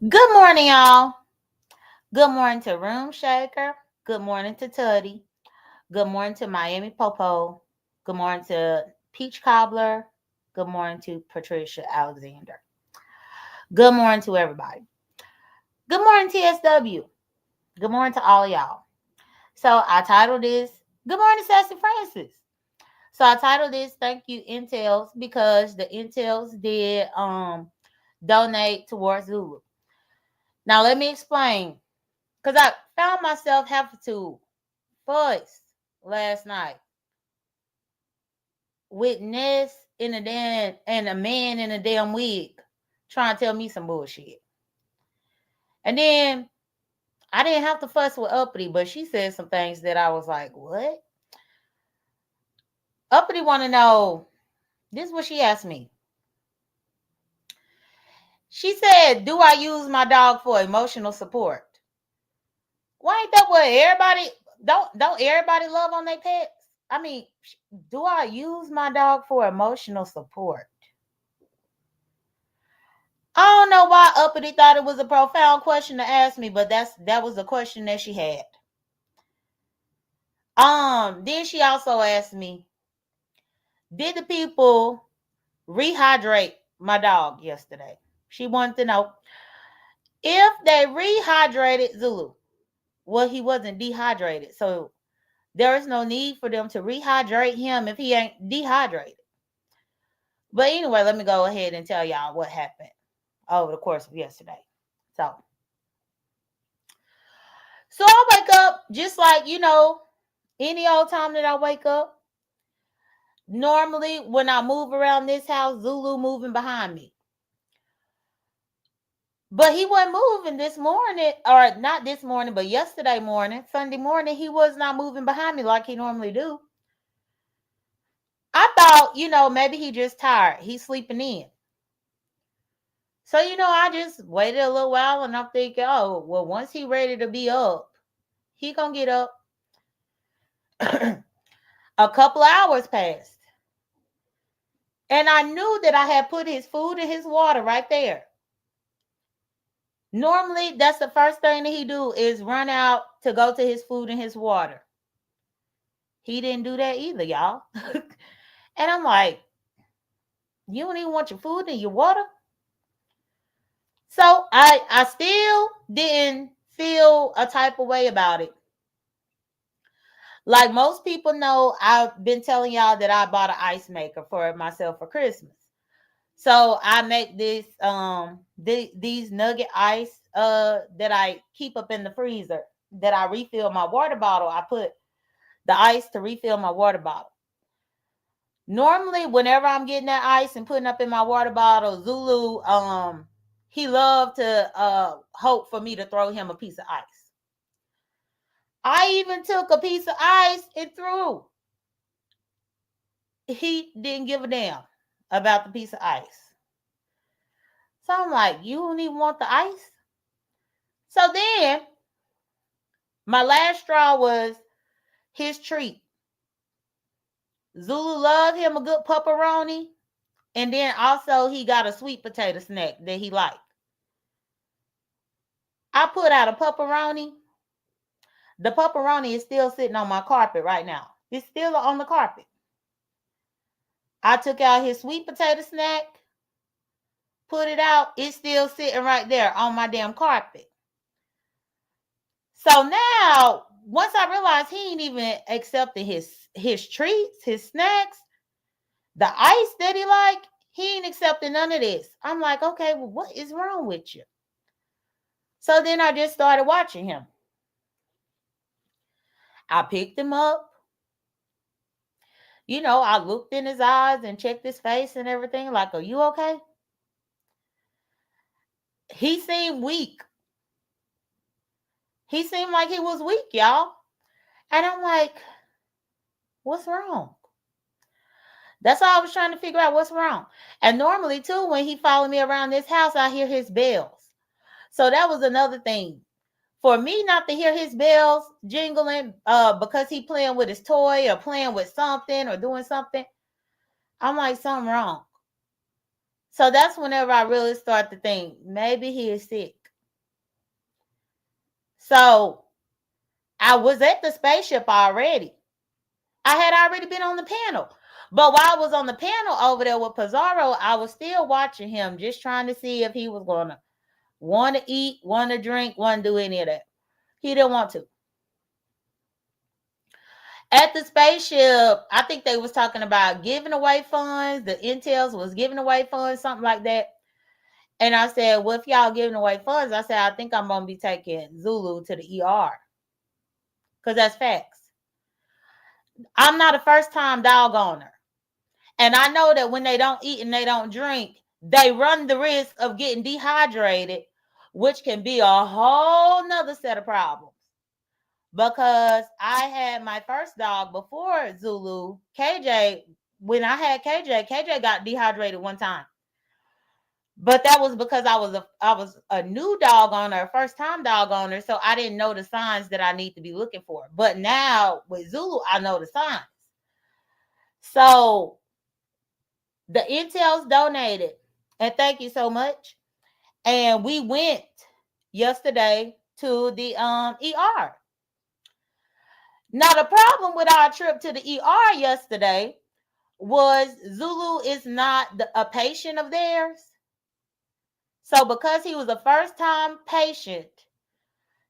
Good morning, y'all. Good morning to Room Shaker. Good morning to Tuddy. Good morning to Miami Popo. Good morning to Peach Cobbler. Good morning to Patricia Alexander. Good morning to everybody. Good morning, TSW. Good morning to all of y'all. So I titled this Good Morning, Sassy Francis. So I titled this Thank You Intels because the Intels did donate towards Zulu. Now let me explain. Because I found myself having to fuss last night with Ness in a damn and a man in a damn wig trying to tell me some bullshit. And then I didn't have to fuss with Uppity, but she said some things that I was like, what? Uppity want to know, this is what she asked me. She said, do I use my dog for emotional support? Why ain't that what everybody, don't everybody love on their pets? I mean, do I use my dog for emotional support? I don't know why Uppity thought it was a profound question to ask me, but that was the question that she had. Then she also asked me, did the people rehydrate my dog yesterday? She wanted to know if they rehydrated Zulu. Well, he wasn't dehydrated, so there is no need for them to rehydrate him if he ain't dehydrated. But anyway, let me go ahead and tell y'all what happened over the course of yesterday. So I wake up just like, any old time that I wake up. Normally, when I move around this house, Zulu moving behind me. But he wasn't moving this morning, or not this morning, but yesterday morning, Sunday morning, he was not moving behind me like he normally do. I thought, maybe he just tired. He's sleeping in. So, I just waited a little while and I'm thinking, oh, well, once he ready to be up, he gonna get up. A couple of hours passed. And I knew that I had put his food and his water right there. Normally, that's the first thing that he do is run out to go to his food and his water. He didn't do that either, y'all. And I'm like, you don't even want your food and your water? So I still didn't feel a type of way about it. Like most people know, I've been telling y'all that I bought an ice maker for myself for Christmas. So I make this these nugget ice that I keep up in the freezer that I refill my water bottle. I put the ice to refill my water bottle. Normally, whenever I'm getting that ice and putting up in my water bottle, Zulu he loved to hope for me to throw him a piece of ice. I even took a piece of ice and threw. He didn't give a damn about the piece of ice. So I'm like, you don't even want the ice? So then my last straw was his treat. Zulu loved him a good pepperoni. And then also he got a sweet potato snack that he liked. I put out a pepperoni. The pepperoni is still sitting on my carpet right now. It's still on the carpet. I took out his sweet potato snack, put it out. It's still sitting right there on my damn carpet. So now, once I realized he ain't even accepting his treats, his snacks, the ice that he like, he ain't accepting none of this. I'm like, okay, well, what is wrong with you? So then I just started watching him. I picked him up. I looked in his eyes and checked his face and everything. Like, are you okay? He seemed weak. He seemed like he was weak, y'all. And I'm like, what's wrong? That's all I was trying to figure out, what's wrong. And normally, too, when he followed me around this house, I hear his bells. So that was another thing. For me not to hear his bells jingling because he playing with his toy or playing with something or doing something, I'm like, something wrong. So that's whenever I really start to think, maybe he is sick. So I was at the spaceship already. I had already been on the panel. But while I was on the panel over there with Pizarro, I was still watching him, just trying to see if he was going to want to eat, want to drink, want to do any of that. He didn't want to. At the spaceship, I think they was talking about giving away funds. The intels was giving away funds, something like that. And I said, well, if y'all giving away funds, I said, I think I'm going to be taking Zulu to the ER. Because that's facts. I'm not a first-time dog owner. And I know that when they don't eat and they don't drink, they run the risk of getting dehydrated, which can be a whole nother set of problems. Because I had my first dog before Zulu, KJ. When I had KJ got dehydrated one time. But that was because I was a new dog owner, a first time dog owner, so I didn't know the signs that I need to be looking for. But now with Zulu, I know the signs. So the intels donated, and thank you so much. And we went yesterday to the ER. Now the problem with our trip to the ER yesterday was Zulu is not a patient of theirs. So because he was a first-time patient,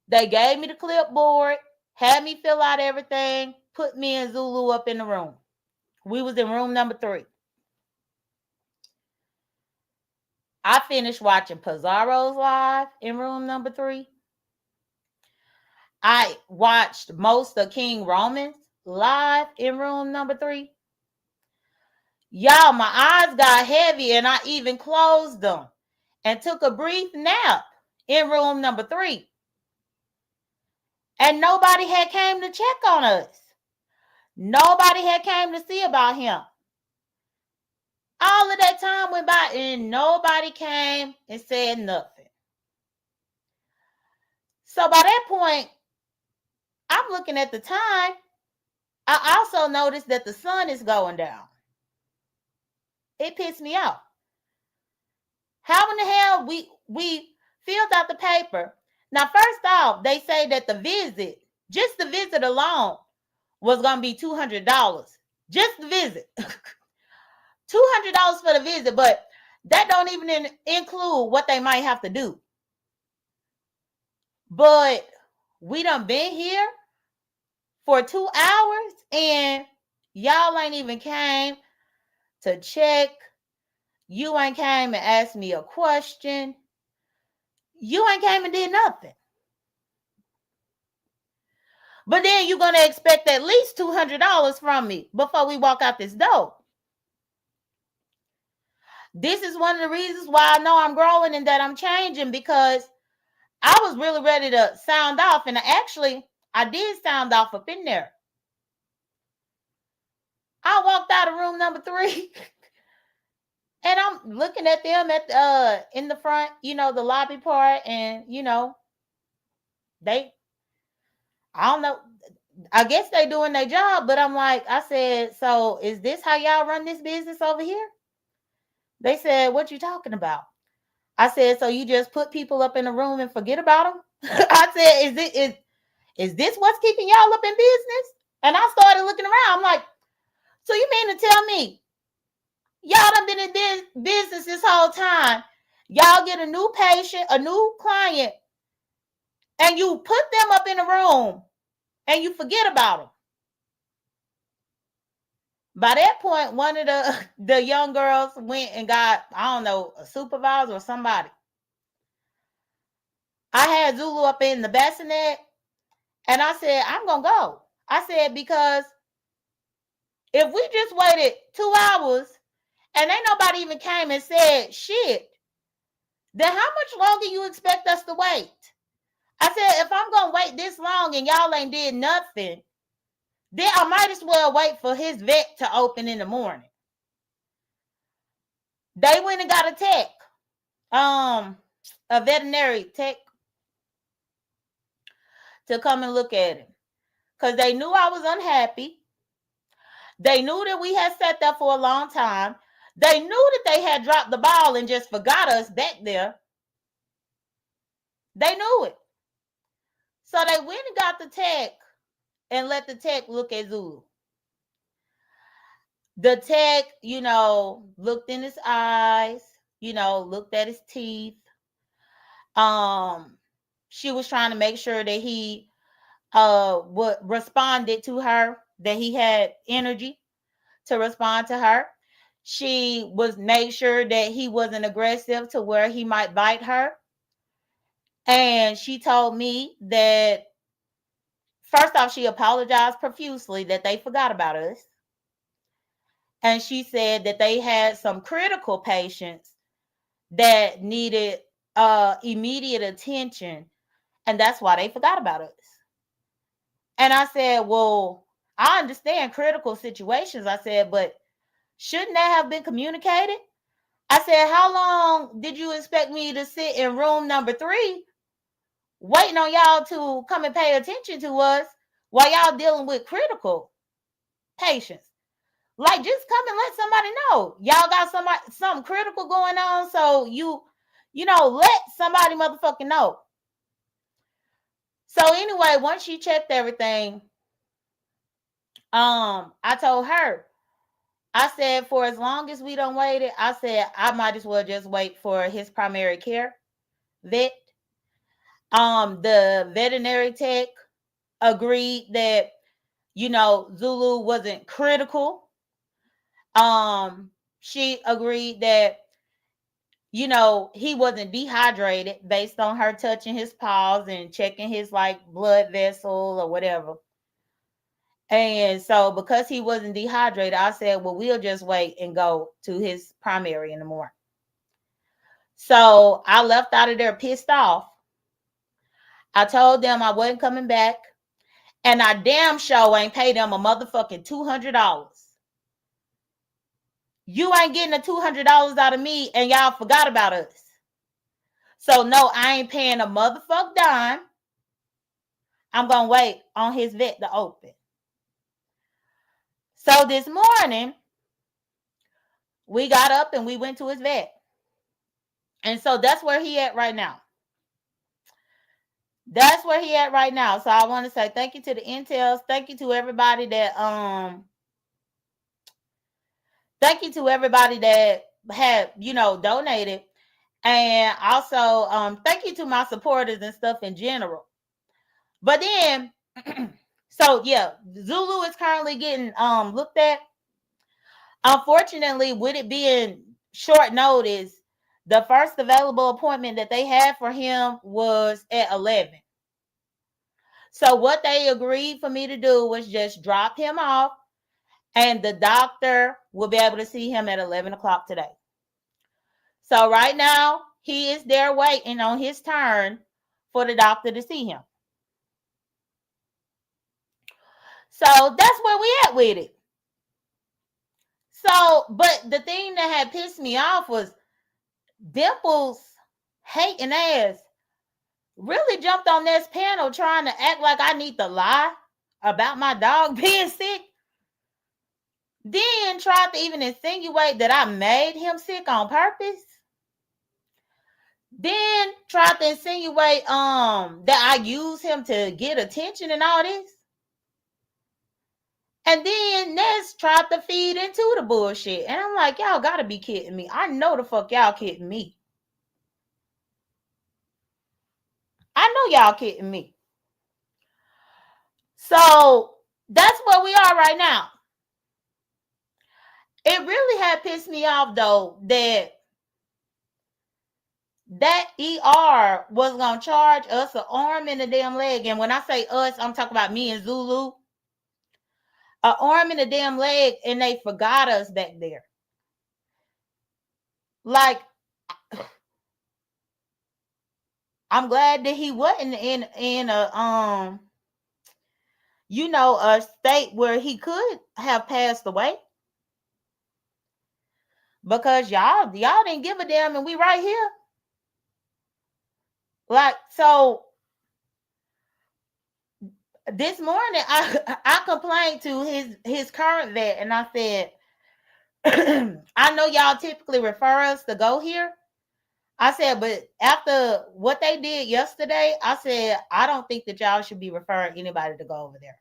they gave me the clipboard, had me fill out everything, put me and Zulu up in the room. We was in room number 3. I finished watching Pizarro's live in room number 3. I watched most of King Roman's live in room number 3. Y'all, my eyes got heavy and I even closed them and took a brief nap in room number 3. And nobody had came to check on us. Nobody had came to see about him. All of that time went by and nobody came and said nothing. So by that point, I'm looking at the time. I also noticed that the sun is going down. It pissed me off. How in the hell we filled out the paper? Now, first off, they say that the visit, just the visit alone, was going to be $200. Just the visit. $200 for the visit, but that don't even include what they might have to do. But we done been here for 2 hours and y'all ain't even came to check. You ain't came and asked me a question. You ain't came and did nothing. But then you're going to expect at least $200 from me before we walk out this door. This is one of the reasons why I know I'm growing and that I'm changing, because I was really ready to sound off. And I did sound off up in there. I walked out of room number 3 and I'm looking at them at in the front, the lobby part, and I don't know, I guess they doing their job, but I said, so is this how y'all run this business over here? They said, what you talking about? I said, so you just put people up in a room and forget about them? I said, is this what's keeping y'all up in business? And I started looking around. I'm like, so you mean to tell me y'all done been in this business this whole time? Y'all get a new patient, a new client, and you put them up in a room and you forget about them. By that point, one of the young girls went and got, I don't know, a supervisor or somebody. I had Zulu up in the bassinet, and I said, I'm going to go. I said, because if we just waited 2 hours and ain't nobody even came and said shit, then how much longer you expect us to wait? I said, if I'm going to wait this long and y'all ain't did nothing, then I might as well wait for his vet to open in the morning. They went and got a tech, a veterinary tech, to come and look at him, because they knew I was unhappy. They knew that we had sat there for a long time. They knew that they had dropped the ball and just forgot us back there. They knew it. So they went and got the tech and let the tech look at Zulu. The tech, looked in his eyes, looked at his teeth. Um, she was trying to make sure that he responded to her, that he had energy to respond to her. She was made sure that he wasn't aggressive to where he might bite her. And she told me that first off, she apologized profusely that they forgot about us. And she said that they had some critical patients that needed immediate attention. And that's why they forgot about us. And I said, well, I understand critical situations. I said, but shouldn't that have been communicated? I said, how long did you expect me to sit in room number 3 waiting on y'all to come and pay attention to us while y'all dealing with critical patients? Like, just come and let somebody know. Y'all got something critical going on, so let somebody motherfucking know. So anyway, once she checked everything, I told her, I said, for as long as we don't wait it, I said, I might as well just wait for his primary care vet. The veterinary tech agreed that, Zulu wasn't critical. She agreed that, he wasn't dehydrated based on her touching his paws and checking his like blood vessel or whatever. And so because he wasn't dehydrated, I said, well, we'll just wait and go to his primary in the morning. So I left out of there pissed off. I told them I wasn't coming back. And I damn sure ain't paid them a motherfucking $200. You ain't getting the $200 out of me and y'all forgot about us. So no, I ain't paying a motherfucking dime. I'm going to wait on his vet to open. So this morning, we got up and we went to his vet. And so that's where he at right now. That's where he at right now. So I want to say thank you to the intels. Thank you to everybody that had, donated. And also thank you to my supporters and stuff in general. But then so yeah, Zulu is currently getting looked at. Unfortunately, with it being short notice, the first available appointment that they had for him was at 11. So what they agreed for me to do was just drop him off, and the doctor will be able to see him at 11 o'clock today. So right now, he is there waiting on his turn for the doctor to see him. So that's where we at with it. So, but the thing that had pissed me off was Dimple's hating ass really jumped on this panel trying to act like I need to lie about my dog being sick. Then tried to even insinuate that I made him sick on purpose. Then tried to insinuate that I used him to get attention and all this. And then Ness tried to feed into the bullshit. And I'm like, y'all gotta be kidding me. I know the fuck y'all kidding me. I know y'all kidding me. So that's where we are right now. It really had pissed me off though that ER was gonna charge us an arm and a damn leg. And when I say us, I'm talking about me and Zulu. An arm and a damn leg, and they forgot us back there. Like, I'm glad that he wasn't in a a state where he could have passed away. Because y'all didn't give a damn, and we right here. Like, so this morning I complained to his current vet, and I said, I know y'all typically refer us to go here. I said, but after what they did yesterday, I said, I don't think that y'all should be referring anybody to go over there.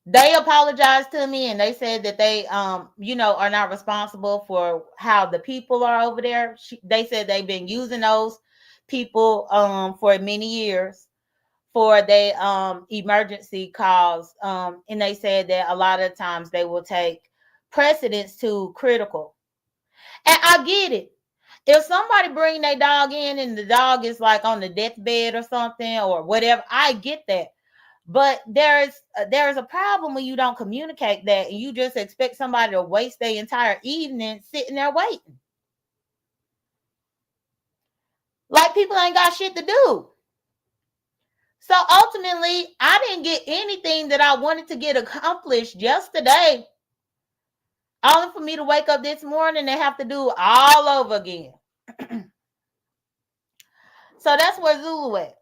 They apologized to me and they said that they, are not responsible for how the people are over there. They said they've been using those people for many years for their emergency calls. And they said that a lot of times they will take precedence to critical. And I get it. If somebody bring their dog in and the dog is like on the deathbed or something or whatever, I get that. But there is a problem when you don't communicate that and you just expect somebody to waste their entire evening sitting there waiting. Like people ain't got shit to do. So ultimately, I didn't get anything that I wanted to get accomplished yesterday. Only for me to wake up this morning and have to do all over again. So that's where Zulu at.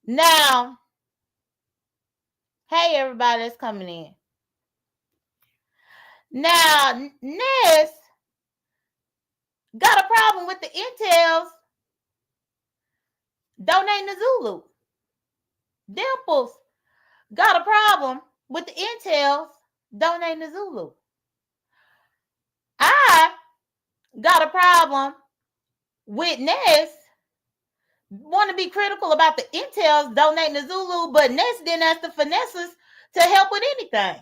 Now, hey everybody that's coming in. Now, Ness got a problem with the intels donating to Zulu. Dimples got a problem with the intels donating to Zulu. I got a problem with Ness want to be critical about the intels donating to Zulu, but Ness didn't ask the finesses to help with anything.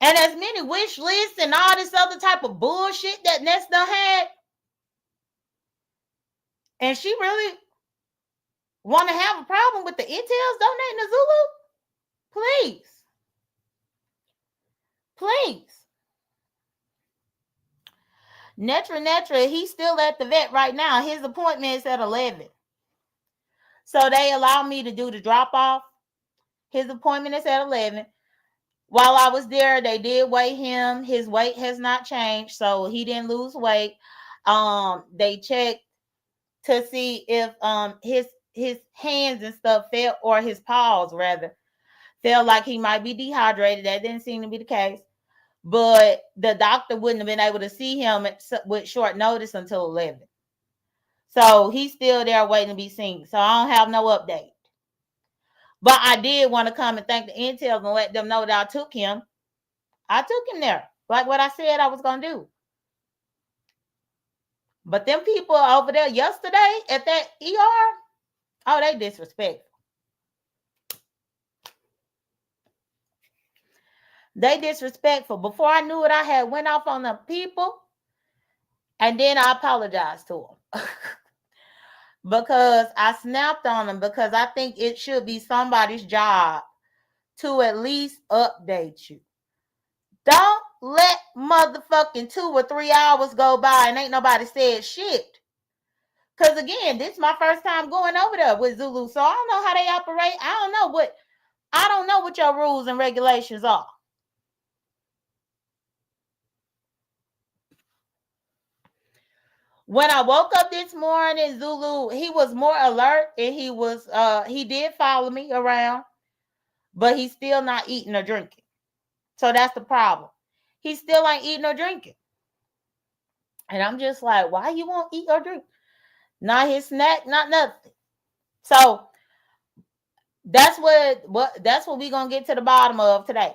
And as many wish lists and all this other type of bullshit that Ness done had, and she really want to have a problem with the intels donating to Zulu? Please. Please. Netra, he's still at the vet right now. His appointment is at 11. So they allow me to do the drop-off. His appointment is at 11. While I was there, they did weigh him. His weight has not changed, so he didn't lose weight. They checked to see if his hands and stuff felt, or his paws rather, felt like he might be dehydrated. That didn't seem to be the case. But the doctor wouldn't have been able to see him with short notice until 11. So he's still there waiting to be seen. So I don't have no update. But I did want to come and thank the intels and let them know that I took him. I took him there, like what I said I was going to do. But them people over there yesterday at that ER, oh, they disrespectful. They disrespectful. Before I knew it, I had went off on the people, and then I apologized to them. Because I snapped on them, because I think it should be somebody's job to at least update you. Don't let motherfucking 2 or 3 hours go by and ain't nobody said shit. Because again, this is my first time going over there with Zulu, so I don't know how they operate. I don't know what your rules and regulations are. When I woke up this morning, Zulu, he was more alert, and he did follow me around, but he's still not eating or drinking. So that's the problem. He still ain't eating or drinking. And I'm just like, why you won't eat or drink? Not his snack, not nothing. So that's what we're gonna get to the bottom of today.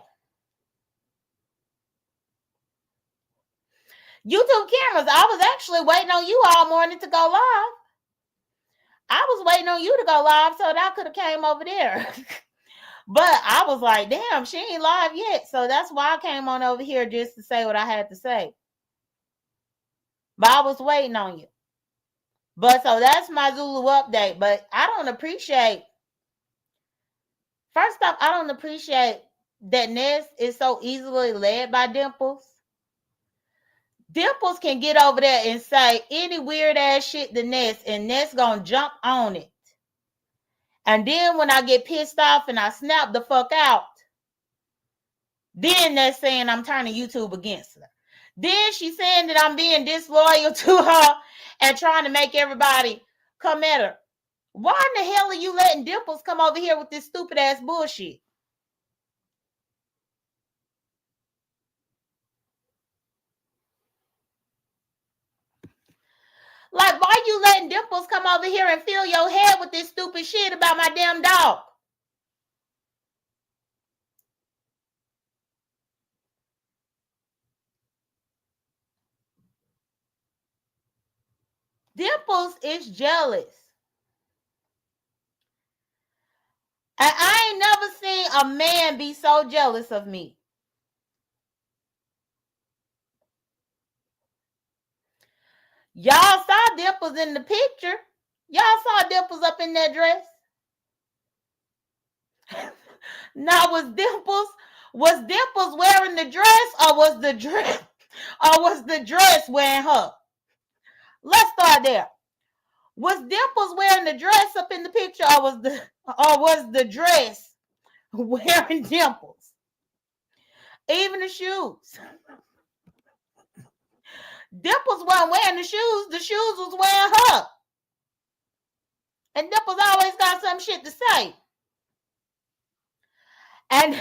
YouTube cameras, I was actually waiting on you all morning to go live. I was waiting on you to go live so that I could have came over there. But I was like, damn, she ain't live yet. So that's why I came on over here, just to say what I had to say. But I was waiting on you. But so that's my Zulu update. But I don't appreciate, first off, I don't appreciate that Ness is so easily led by Dimples. Dimples can get over there and say any weird ass shit to Ness, and Ness gonna jump on it. And then when I get pissed off and I snap the fuck out, then they're saying I'm turning YouTube against her. Then she's saying that I'm being disloyal to her and trying to make everybody come at her. Why in the hell are you letting Dimples come over here with this stupid ass bullshit? Why you letting Dimples come over here and fill your head with this stupid shit about my damn dog? Dimples is jealous. And I ain't never seen a man be so jealous of me. Y'all saw Dimples in the picture. Y'all saw Dimples up in that dress. Now was Dimples wearing the dress, or was the dress wearing her? Let's start there. Was Dimples wearing the dress up in the picture, or was the dress wearing Dimples? Even the shoes. Dimples wasn't wearing the shoes was wearing her. And Dimples always got some shit to say. And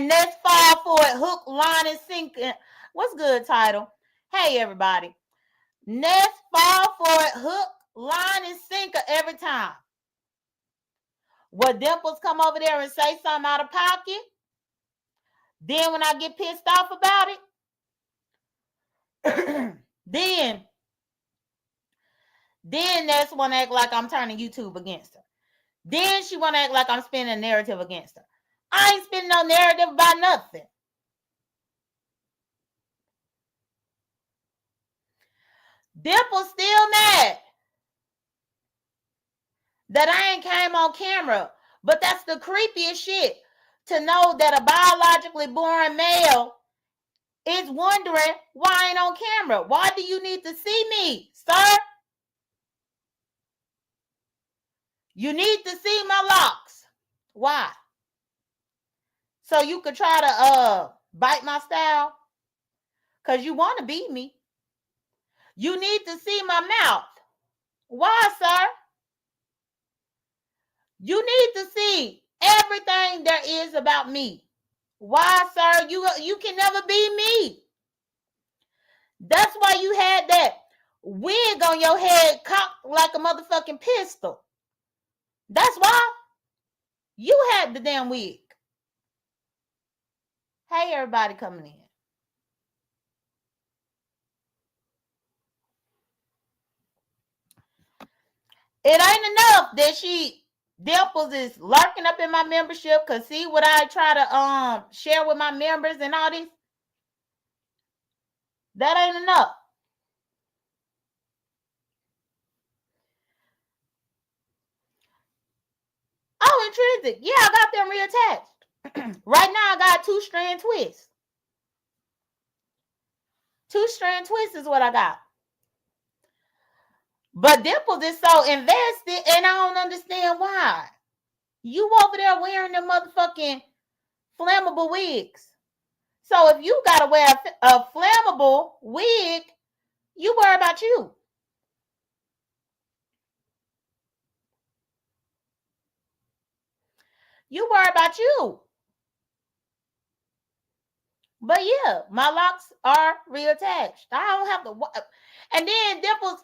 let's fall for it, hook, line, and sinker. What's good, title? Hey, everybody. Let's fall for it, hook, line, and sinker every time. Will Dimples come over there and say something out of pocket? Then when I get pissed off about it, then that's when I act like I'm turning YouTube against her. Then she want to act like I'm spinning a narrative against her. I ain't spinning no narrative about nothing. Dimple's still mad that I ain't came on camera. But that's the creepiest shit, to know that a biologically born male is wondering why I ain't on camera. Why do you need to see me, sir? You need to see my locks. Why? So you could try to bite my style? Because you want to beat me. You need to see my mouth. Why, sir? You need to see everything there is about me. Why, sir? You can never be me. That's why you had that wig on your head cocked like a motherfucking pistol. That's why you had the damn wig. Hey, everybody coming in. It ain't enough that Dimples is lurking up in my membership, because see what I try to share with my members and all this? That ain't enough. Oh, intrinsic. Yeah, I got them reattached. Right now I got 2-strand twists. 2-strand twists is what I got. But Dimples is so invested, and I don't understand why. You over there wearing the motherfucking flammable wigs. So if you gotta wear a flammable wig, you worry about you. You worry about you. But yeah, my locks are reattached. I don't have to. And then Dimples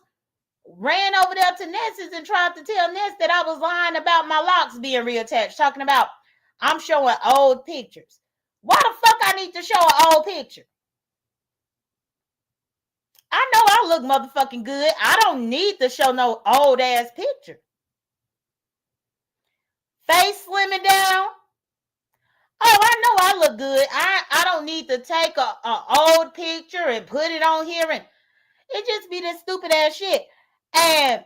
ran over there to Ness's and tried to tell Ness that I was lying about my locks being reattached, talking about I'm showing old pictures. Why the fuck I need to show an old picture? I know I look motherfucking good. I don't need to show no old ass picture. Face slimming down. Oh, I know I look good. I don't need to take a old picture and put it on here, and it just be this stupid ass shit. And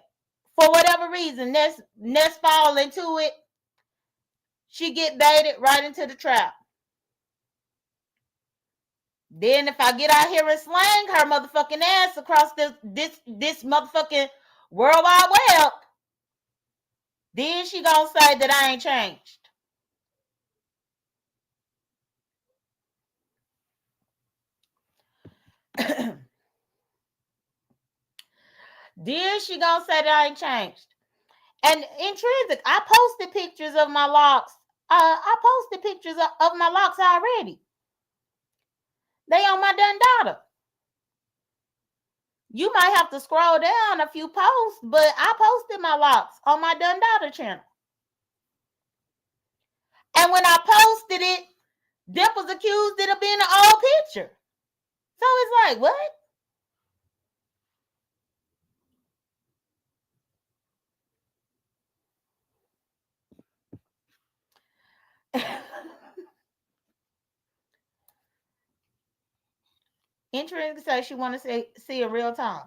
for whatever reason, Ness fall into it. She get baited right into the trap. Then if I get out here and slang her motherfucking ass across this motherfucking World Wide Web, then she gonna say that I ain't changed. Then she gonna say that I ain't changed. And intrinsic, I posted pictures of my locks. I posted pictures of my locks already. They on my done daughter. You might have to scroll down a few posts, but I posted my locks on my Dunn Daughter channel. And when I posted it, Dimples accused it of being an old picture. So it's like, what? Intrinsic says she want to see a real time.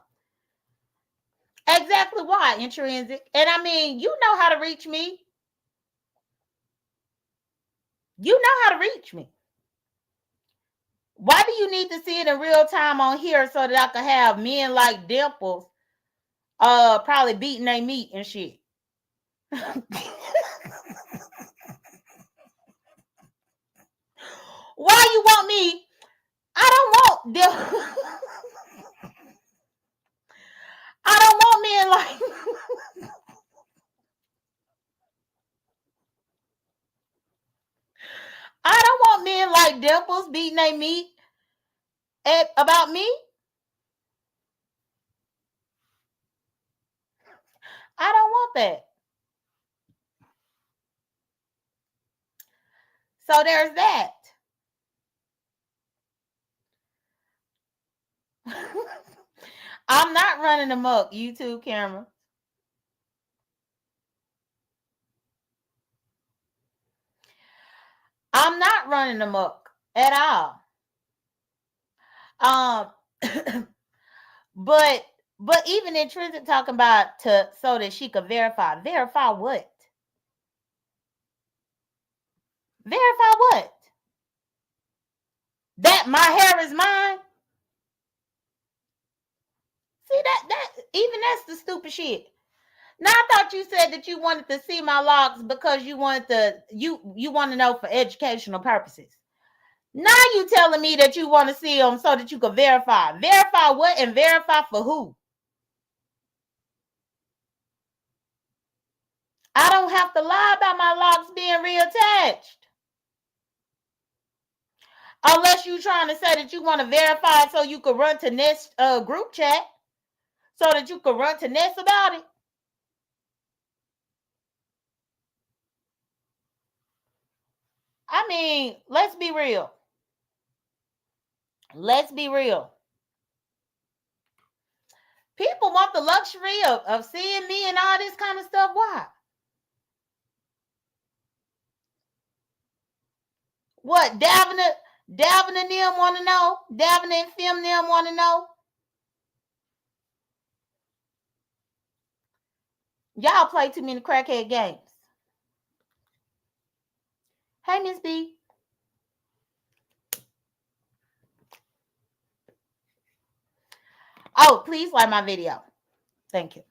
Exactly why, Intrinsic. And I mean, you know how to reach me. You know how to reach me. Why do you need to see it in real time on here so that I can have men like Dimples probably beating their meat and shit? Why you want me? I don't want them. I don't want men like I don't want men like Dimples beating their meat about me. I don't want that. So there's that. I'm not running amok, YouTube camera. I'm not running amok at all. Um, but even Intrinsic talking about so that she could verify. Verify what? Verify what? That my hair is mine. See that even that's the stupid shit. Now I thought you said that you wanted to see my locks because you wanted you want to know for educational purposes. Now you telling me that you want to see them so that you can verify. Verify what and verify for who? I don't have to lie about my locks being reattached. Unless you're trying to say that you want to verify so you could run to Nest group chat. So that you could run to Nest about it. I mean, let's be real. Let's be real. People want the luxury of seeing me and all this kind of stuff. Why? What? Davin and them want to know? Davin and Film them want to know? Y'all play too many crackhead games. Hey, Miss B. Oh, please like my video. Thank you.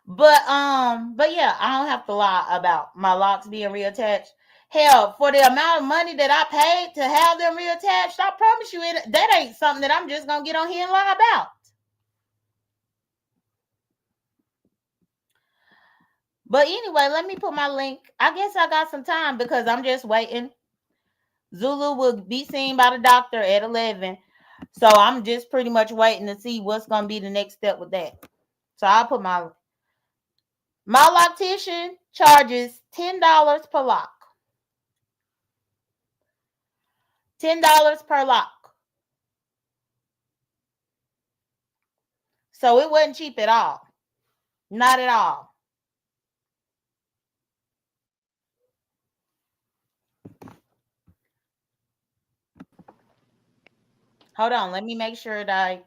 But yeah, I don't have to lie about my locks being reattached. Hell, for the amount of money that I paid to have them reattached, I promise you that ain't something that I'm just gonna get on here and lie about. But anyway, let me put my link. I guess I got some time because I'm just waiting. Zulu will be seen by the doctor at 11. So I'm just pretty much waiting to see what's going to be the next step with that. So I'll put my loctician charges $10 per lock. $10 per lock. So it wasn't cheap at all. Not at all. Hold on. Let me make sure that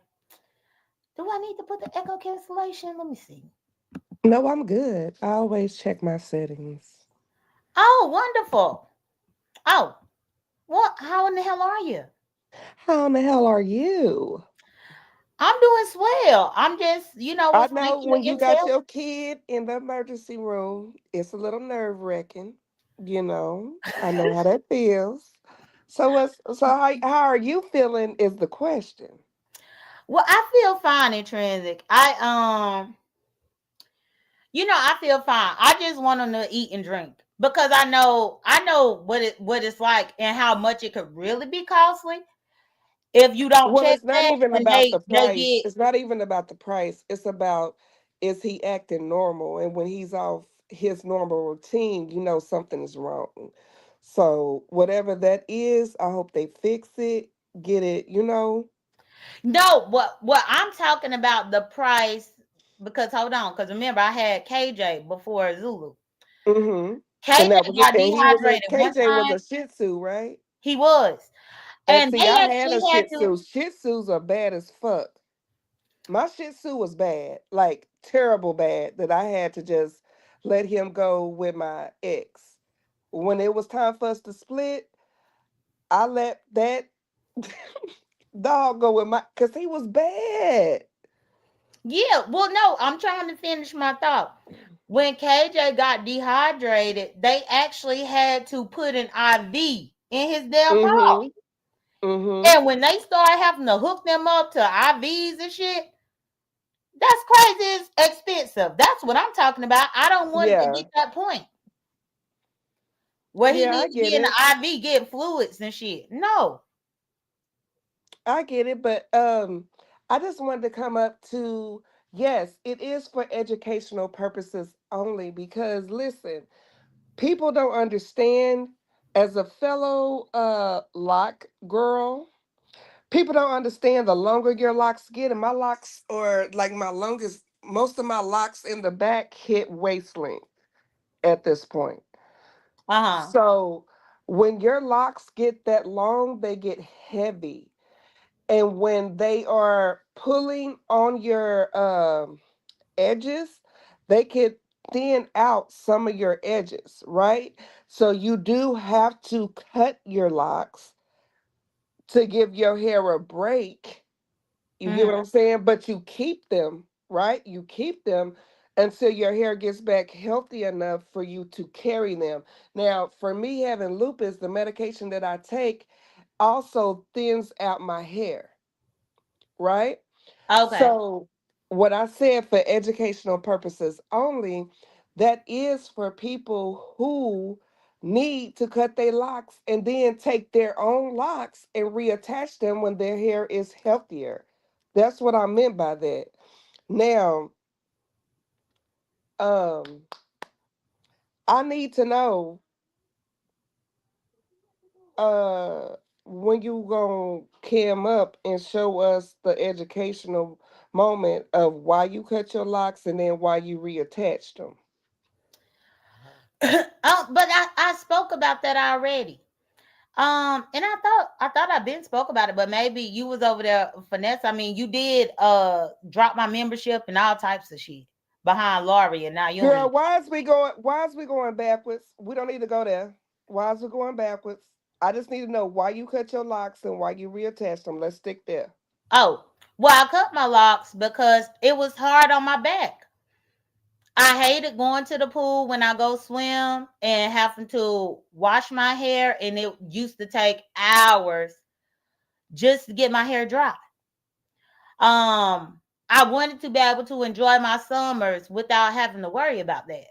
do I need to put the echo cancellation? Let me see. No, I'm good. I always check my settings. Oh, wonderful. Oh, what? How in the hell are you? How in the hell are you? I'm doing swell. I'm just, I was know making the when you got intel. your kid in the emergency room, it's a little nerve wracking. I know how that feels. So how are you feeling is the question. Well, I feel fine in transit. I feel fine. I just want them to eat and drink because I know what it's like and how much it could really be costly. If you don't Well, check it's not that, even and about the they price. get It's not even about the price. It's about, is he acting normal? And when he's off his normal routine, you know something is wrong. So whatever that is, I hope they fix it, get it, you know. no. What I'm talking about the price, because hold on, because remember I had KJ before Zulu. Mm-hmm. And KJ that was it. got And he was a dehydrated one KJ was time. a Shih Tzu, right? He was, And and see, they I had actually a had Shih to. Tzu. Shih Tzus are bad as fuck. My Shih Tzu was bad, like terrible bad, that I had to just let him go with my ex. When it was time for us to split, I let that dog go with my, cause he was bad. Yeah, well, no, I'm trying to finish my thought. When KJ got dehydrated, they actually had to put an IV in his damn paw. Mm-hmm. Mm-hmm. And when they started having to hook them up to IVs and shit, that's crazy. It's expensive. That's what I'm talking about. I don't want it to Yeah. get that point where he Yeah, I needs to get be in the it. IV getting fluids and shit. No. I get it, but I just wanted to come up to, yes, it is for educational purposes only, because listen, people don't understand, as a fellow lock girl, people don't understand the longer your locks get, and my locks, or like my longest, most of my locks in the back hit waist length at this point. Uh huh. So when your locks get that long, they get heavy. And when they are pulling on your edges, they can thin out some of your edges, right? So you do have to cut your locks to give your hair a break. You get what Hmm. I'm saying? But you keep them, right? You keep them until your hair gets back healthy enough for you to carry them. Now, for me having lupus, the medication that I take also thins out my hair, right? Okay. So, what I said, for educational purposes only, that is for people who need to cut their locks and then take their own locks and reattach them when their hair is healthier. That's what I meant by that. Now, um, I need to know, uh when you gonna cam up and show us the educational moment of why you cut your locks and then why you reattached them. But I spoke about that already. And I thought I been spoke about it, but maybe you was over there, finesse. I mean, you did drop my membership and all types of shit behind Laurie, and now you don't Girl, even. why is we going backwards? We don't need to go there. Why is we going backwards? I just need to know why you cut your locks and why you reattached them. Let's stick there. Oh, well, I cut my locks because it was hard on my back. I hated going to the pool when I go swim and having to wash my hair, and it used to take hours just to get my hair dry. I wanted to be able to enjoy my summers without having to worry about that.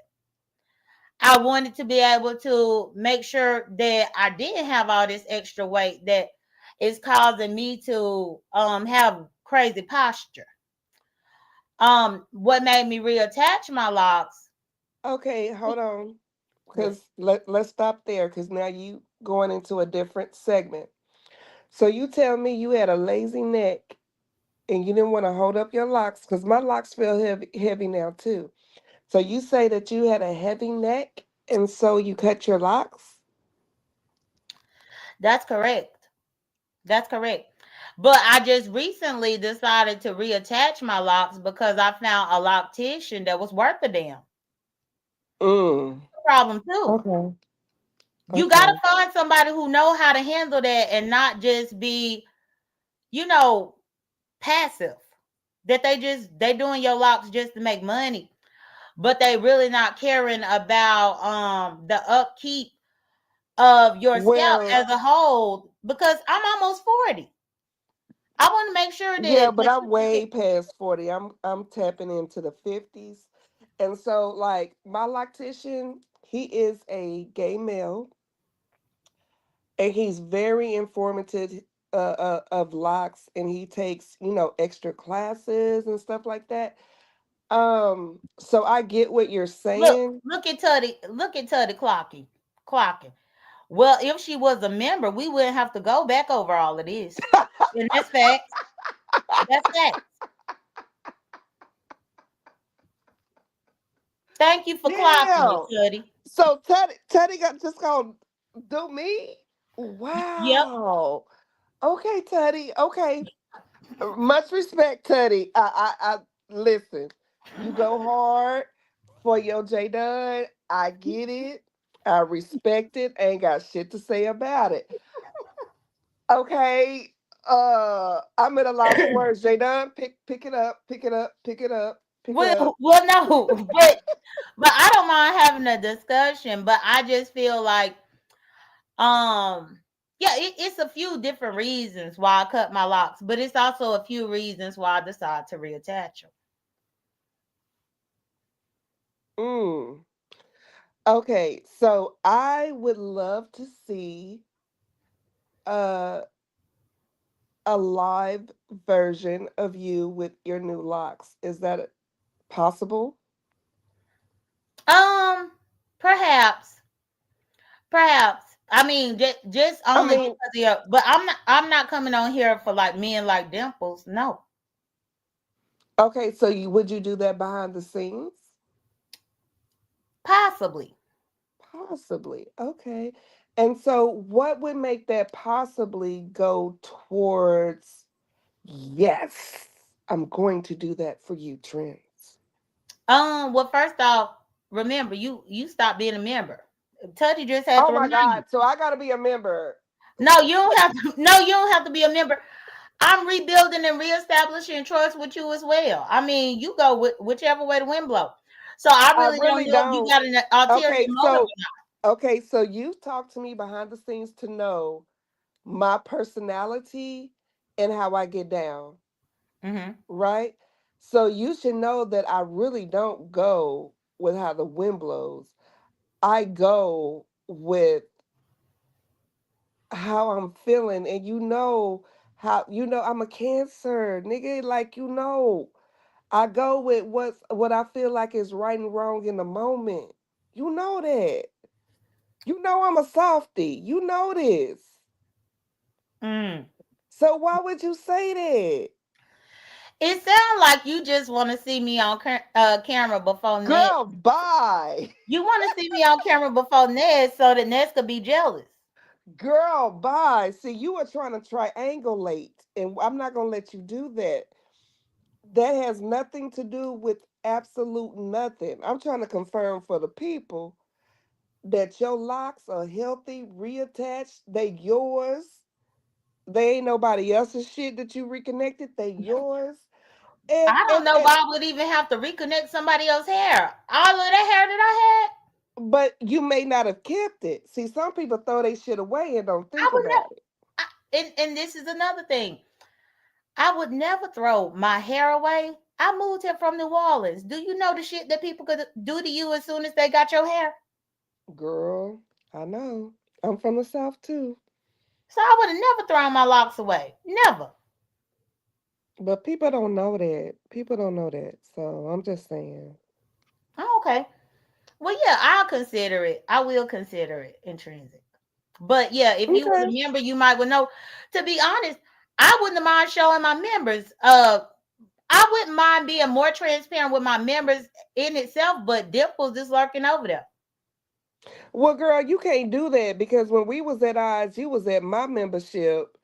I wanted to be able to make sure that I didn't have all this extra weight that is causing me to have crazy posture. What made me reattach my locks? Okay, hold on. What? Because let's stop there, because now you going into a different segment. So you tell me you had a lazy neck and you didn't want to hold up your locks, because my locks feel heavy now too. So you say that you had a heavy neck and so you cut your locks? That's correct. That's correct. But I just recently decided to reattach my locks because I found a loctician that was worth a damn. Mm. Problem too. Okay. You gotta Okay. find somebody who know how to handle that and not just be, you know, passive. That they doing your locks just to make money, but they really not caring about the upkeep of your scalp Well, as a whole. Because I'm almost 40. I want to make sure yeah, that but I'm way past 40. I'm tapping into the 50s. And so like my loctician, he is a gay male and he's very informative. of locks, and he takes, extra classes and stuff like that. So I get what you're Look, saying. look at Teddy clocking. Well, if she was a member, we wouldn't have to go back over all of this. And that's facts. That's facts. Thank you for clocking it, Damn. Teddy. So Teddy got just gonna do me? Yep. Wow. Okay, Teddy. Okay. Much respect, Teddy. I listen. You go hard for your J.Dunn. I get it. I respect it. Ain't got shit to say about it. Okay. I'm at a loss for words. J.Dunn, pick it up, pick it up, pick it up, pick it up. Well, no, but I don't mind having a discussion. But I just feel like, yeah, it's a few different reasons why I cut my locks, but it's also a few reasons why I decided to reattach them. Mm. Okay, so I would love to see uh, a live version of you with your new locks. Is that possible? Um, perhaps, perhaps. I mean, just I only mean, because of your, but I'm not coming on here for like men like dimples. No, okay, so would you do that behind the scenes? possibly. Possibly. Okay. And so what would make that possibly go towards, yes, I'm going to do that for you, Trends? Well, first off, remember you stopped being a member. Tutty just had Oh to my remind you. God. So I got to be a member. No, you don't have to. No, you don't have to be a member. I'm rebuilding and reestablishing trust with you as well. I mean, you go with whichever way the wind blows. So I I really don't really know if you don't. got an ulterior Okay, motive so or you talked to me behind the scenes to know my personality and how I get down, not. right? So you should know that I really don't go with how the wind blows. I go with how I'm feeling, and how I'm a Cancer, nigga. Like I go with what I feel like is right and wrong in the moment. You know that. You know I'm a softie. You know this. Mm. So why would you say that? It sounds like you just want to see me on camera before Ned. Girl, bye. You want to see me on camera before Ned so that Ned could be jealous. Girl, bye. See, you are trying to triangulate, and I'm not gonna let you do that. That has nothing to do with absolute nothing. I'm trying to confirm for the people that your locks are healthy, reattached, they yours. They ain't nobody else's shit that you reconnected, they yours. And I don't and know and why I would even have to reconnect somebody else's hair. All of that hair that but you may not have kept it. See, some people throw their shit away and don't I had, I think would about it. and this is another thing. I would never throw my hair away. I moved here from New Orleans. Do you know the shit that people could do to you as soon as they got your hair? Girl, I know. I'm from the South too. So I would have never thrown my locks away. Never. But people don't know that. People don't know that. So I'm just saying. Oh, okay. Well, yeah, I'll consider it. I will consider it intrinsic. But yeah, if you was Okay. a member, you might would know. To be honest, I wouldn't mind showing my members. I wouldn't mind being more transparent with my members in itself, but Dimples is lurking over there. Well, girl, you can't do that because when we was at odds, you was at my membership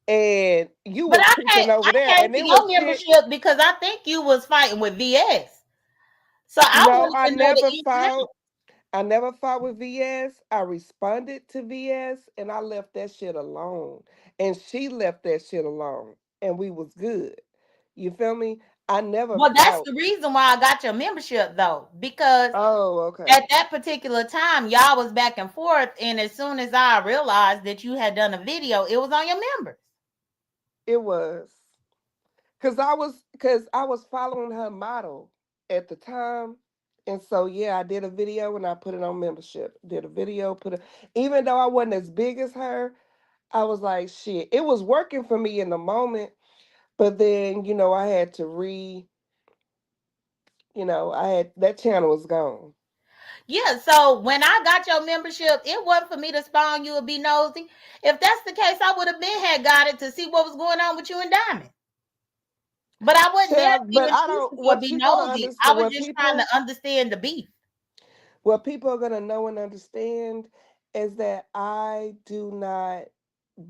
and you But was peeking over I there, came and to it your was shit. membership because I think you was fighting with VS. So I No, wanted to know the ins and outs. I never fought with VS. I responded to VS and I left that shit alone. And she left that shit alone. And we was good. You feel me? I never Well, that's fought. the reason why I got your membership though, because Oh, at okay. that particular time, y'all was back and forth, and as soon as I realized that you had done a video, it was on your members. It was. Cause I was following her model at the time. And so yeah, I did a video and I put it on membership. Did a video, even though I wasn't as big as her, I was like, shit. It was working for me in the moment, but then, I had to I had that channel was gone. Yeah, so when I got your membership, it wasn't for me to spy on you or be nosy. If that's the case, I would have been had got it to see what was going on with you and Diamond. But I wasn't there to Child, be but I don't. intrusive or What be you're gonna nosy. I understand, was just trying to understand the beef. what people are gonna know and understand is that I do not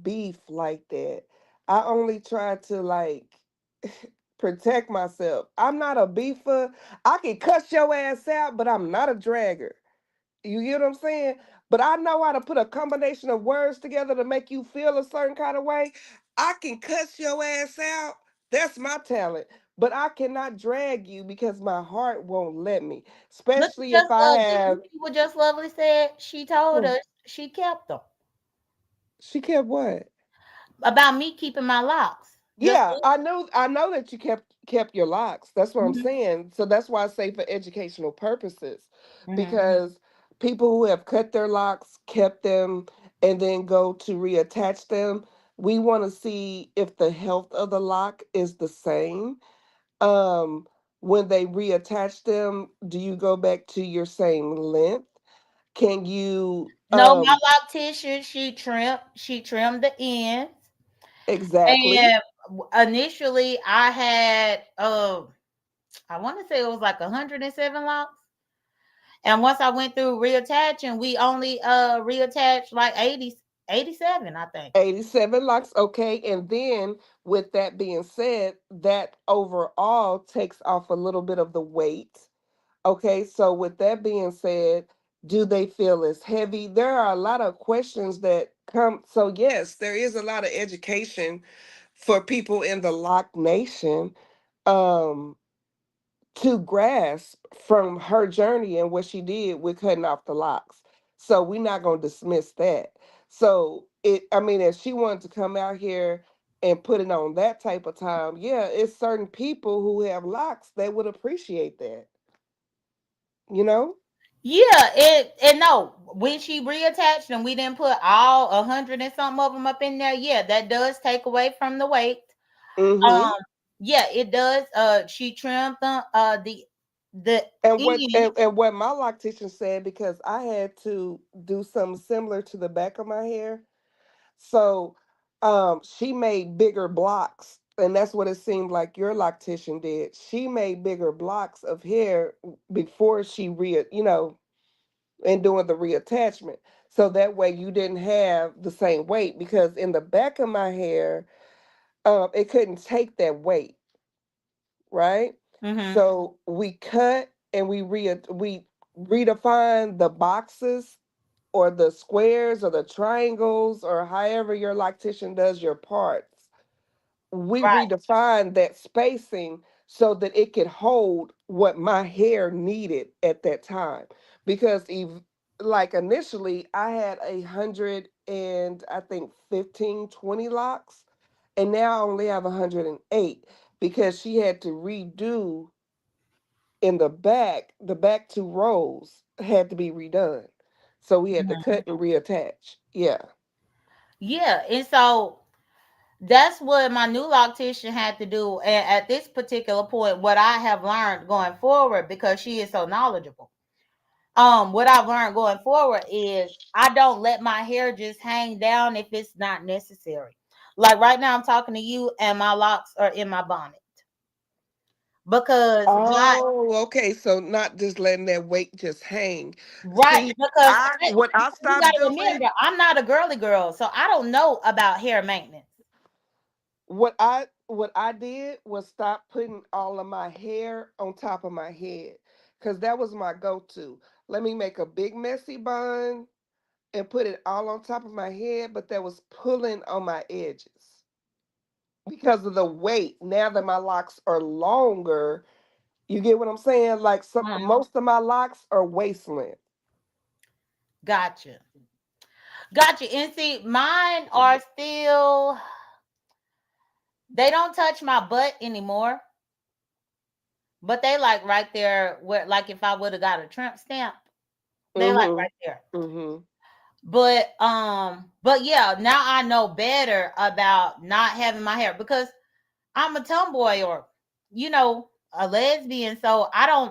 beef like that. I only try to protect myself. I'm not a beefer. I can cuss your ass out, but I'm not a dragger. You get what I'm saying? But I know how to put a combination of words together to make you feel a certain kind of way. I can cuss your ass out. That's my talent. But I cannot drag you because my heart won't let me. Look at Especially if Just I Lovely. You have. see what Just Lovely said? She told Hmm, us she kept them she kept what? about me keeping my locks. Just Yeah, I know that you kept your locks. That's what I'm mm-hmm, saying. So that's why I say for educational purposes. mm-hmm. Because people who have cut their locks, kept them, and then go to reattach them, we want to see if the health of the lock is the same. Um, when they reattach them, do you go back to your same length? Can you No, my lock tissue, she trimmed the ends. exactly And initially I had I want to say it was like 107 locks. And once I went through reattaching, we only reattached like 87, I think. 87 locks, okay. And then, with that being said, that overall takes off a little bit of the weight. Okay, so with that being said, do they feel as heavy? There are a lot of questions that come. So, yes, there is a lot of education for people in the lock nation. Um, to grasp from her journey and what she did with cutting off the locks. So we're not going to dismiss that. So I mean, if she wanted to come out here and put it on that type of time, yeah, it's certain people who have locks that would appreciate that, you know? Yeah, it and no, when she reattached and we didn't put all 100 and something of them up in there, yeah, that does take away from the weight. Mm-hmm. Um, yeah, it does. She trimmed the And end. what my loctician said, because I had to do something similar to the back of my hair. So she made bigger blocks, and that's what it seemed like your loctician did. She made bigger blocks of hair before she and doing the reattachment. So that way you didn't have the same weight, because in the back of my hair, it couldn't take that weight, right? Mm-hmm. So we cut and we redefined the boxes or the squares or the triangles or however your loctician does your parts. We Right. redefined that spacing so that it could hold what my hair needed at that time. Because like initially I had 100 and I think 15, 20 locks, and now I only have 108 because she had to redo in the back two rows had to be redone. So we had to Mhm. cut and reattach. Yeah. Yeah, and so that's what my new loctician had to do. And at this particular point, what I have learned going forward, because she is so knowledgeable, what I've learned going forward is I don't let my hair just hang down if it's not necessary. Like right now, I'm talking to you, and my locks are in my bonnet because why? Oh, okay. So not just letting that weight just hang. Right, See, because what I you stopped got to doing, remember, I'm not a girly girl, so I don't know about hair maintenance. what I did was stop putting all of my hair on top of my head, because that was my go-to. Let me make a big messy bun and put it all on top of my head, but that was pulling on my edges because of the weight. Now that my locks are longer, you get what I'm saying? Like most of my locks are waist length. Gotcha. Gotcha. And see, mine are still, they don't touch my butt anymore, but they like right there where, like if I would have got a tramp stamp, they like Mhm. right there. Mhm. But yeah, now I know better about not having my hair because I'm a tomboy or a lesbian, so I'm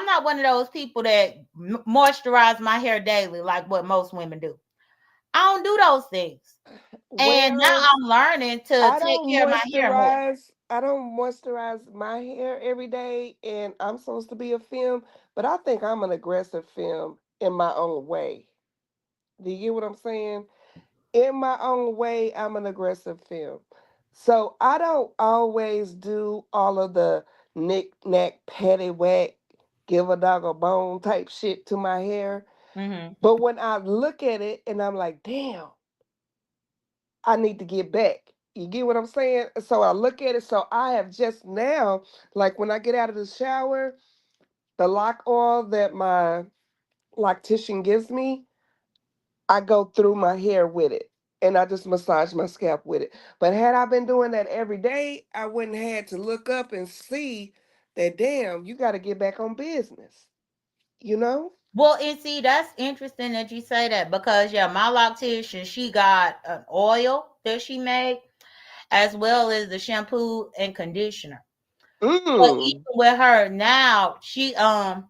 not one of those people that moisturize my hair daily like what most women do. I don't do those things. And now Well, I'm learning to take care of my hair more. I don't moisturize my hair every day, and I'm supposed to be a femme, but I think I'm an aggressive femme in my own way. Do you get what I'm saying? In my own way, I'm an aggressive femme. So I don't always do all of the knick knack, patty whack, give a dog a bone type shit to my hair. Hmm. But when I look at it and I'm like, damn, I need to get back. You get what I'm saying? So I look at it. So I have just now, like when I get out of the shower, the lock oil that my loctician gives me, I go through my hair with it and I just massage my scalp with it. But had I been doing that every day, I wouldn't have had to look up and see that, damn, you got to get back on business, you know? Well, and see, that's interesting that you say that because yeah, my loctician, she got an oil that she made as well as the shampoo and conditioner. But Mm. even with her now,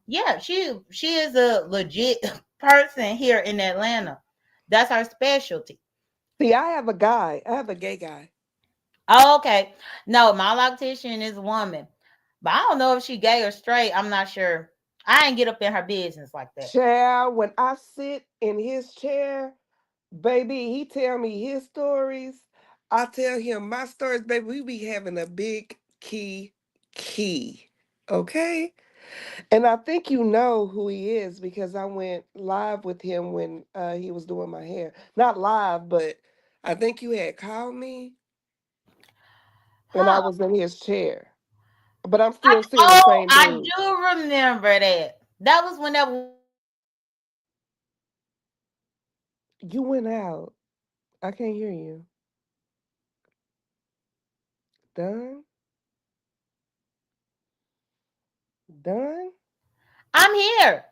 yeah, she is a legit person here in Atlanta. That's her specialty. See, I have a guy, I have a gay guy. Oh, okay. No, my loctician is a woman. But I don't know if she gay or straight. I'm not sure. I ain't get up in her business like that. Child, when I sit in his chair, baby, he tell me his stories. I tell him my stories, baby. We be having a big key. Okay? And I think you know who he is because I went live with him when he was doing my hair. Not live, but I think you had called me and I Huh. was in his chair. But I'm I, still seeing the oh, same I dude. do remember that. That was whenever we was in You went out. I can't hear you. Done? Done? I'm here.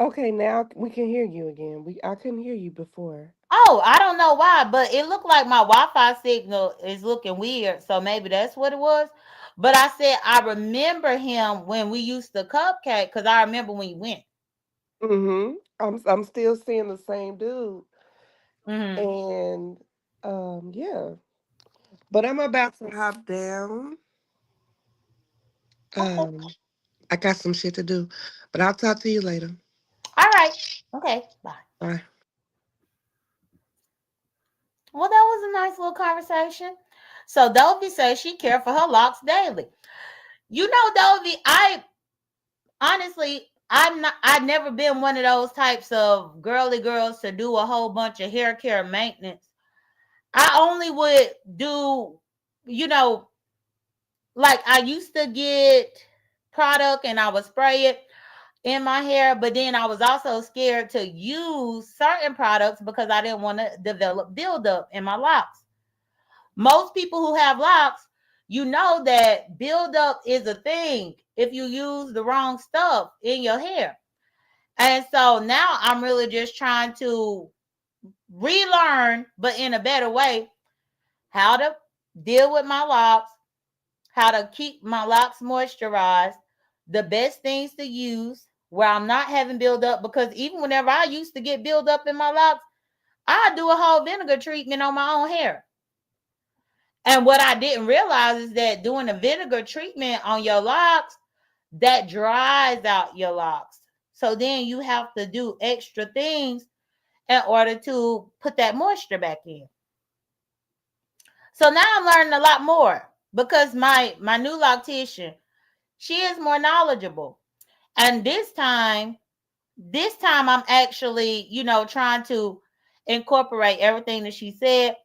Okay, now we can hear you again. I couldn't hear you before. Oh, I don't know why, but it looked like my Wi-Fi signal is looking weird, so maybe that's what it was. But I said I remember him when we used to cupcake because I remember when you went. Mm-hmm. I'm still seeing the same dude. Hmm. And yeah. But I'm about to hop down. Okay. Um I got some shit to do. But I'll talk to you later. All right. Okay. Bye. Bye. Well, that was a nice little conversation. So Dovey says she cares for her locks daily. You know, Dovey, I honestly, I've never been one of those types of girly girls to do a whole bunch of hair care maintenance. I only would do, you know, like I used to get product and I would spray it in my hair, but then I was also scared to use certain products because I didn't want to develop buildup in my locks. Most people who have locks, you know that buildup is a thing if you use the wrong stuff in your hair. And so now I'm really just trying to relearn, but in a better way, how to deal with my locks, how to keep my locks moisturized, the best things to use where I'm not having buildup. Because even whenever I used to get buildup in my locks, I do a whole vinegar treatment on my own hair. And what I didn't realize is that doing a vinegar treatment on your locks, that dries out your locks. So then you have to do extra things in order to put that moisture back in. So now I'm learning a lot more because my new loctician, she is more knowledgeable. And this time I'm actually, trying to incorporate everything that she said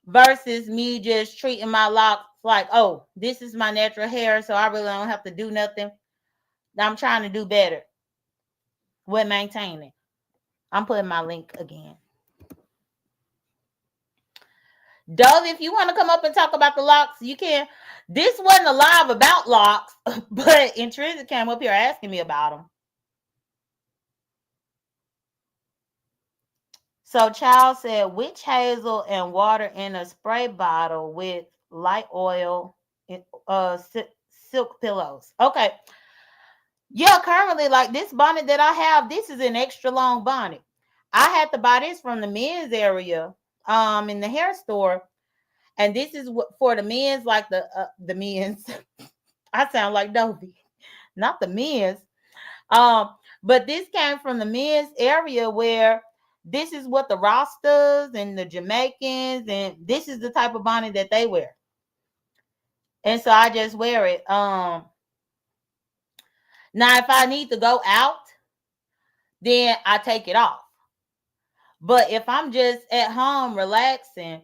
versus me just treating my locks like, oh, this is my natural hair, so I really don't have to do nothing. I'm trying to do better with maintaining. I'm putting my link again. Dove, if you want to come up and talk about the locks, you can. This wasn't a live about locks, but Intrinsic came up here asking me about them. So Child said witch hazel and water in a spray bottle with light oil, silk pillows. Okay. Yeah, currently, like this bonnet that I have, this is an extra long bonnet. I had to buy this from the men's area, in the hair store, and this is what for the men's, like the men's. I sound like Dovey, not the men's. Um, but this came from the men's area where this is what the Rastas and the Jamaicans, and this is the type of bonnet that they wear, and so I just wear it. Now if I need to go out, then I take it off. But if I'm just at home relaxing,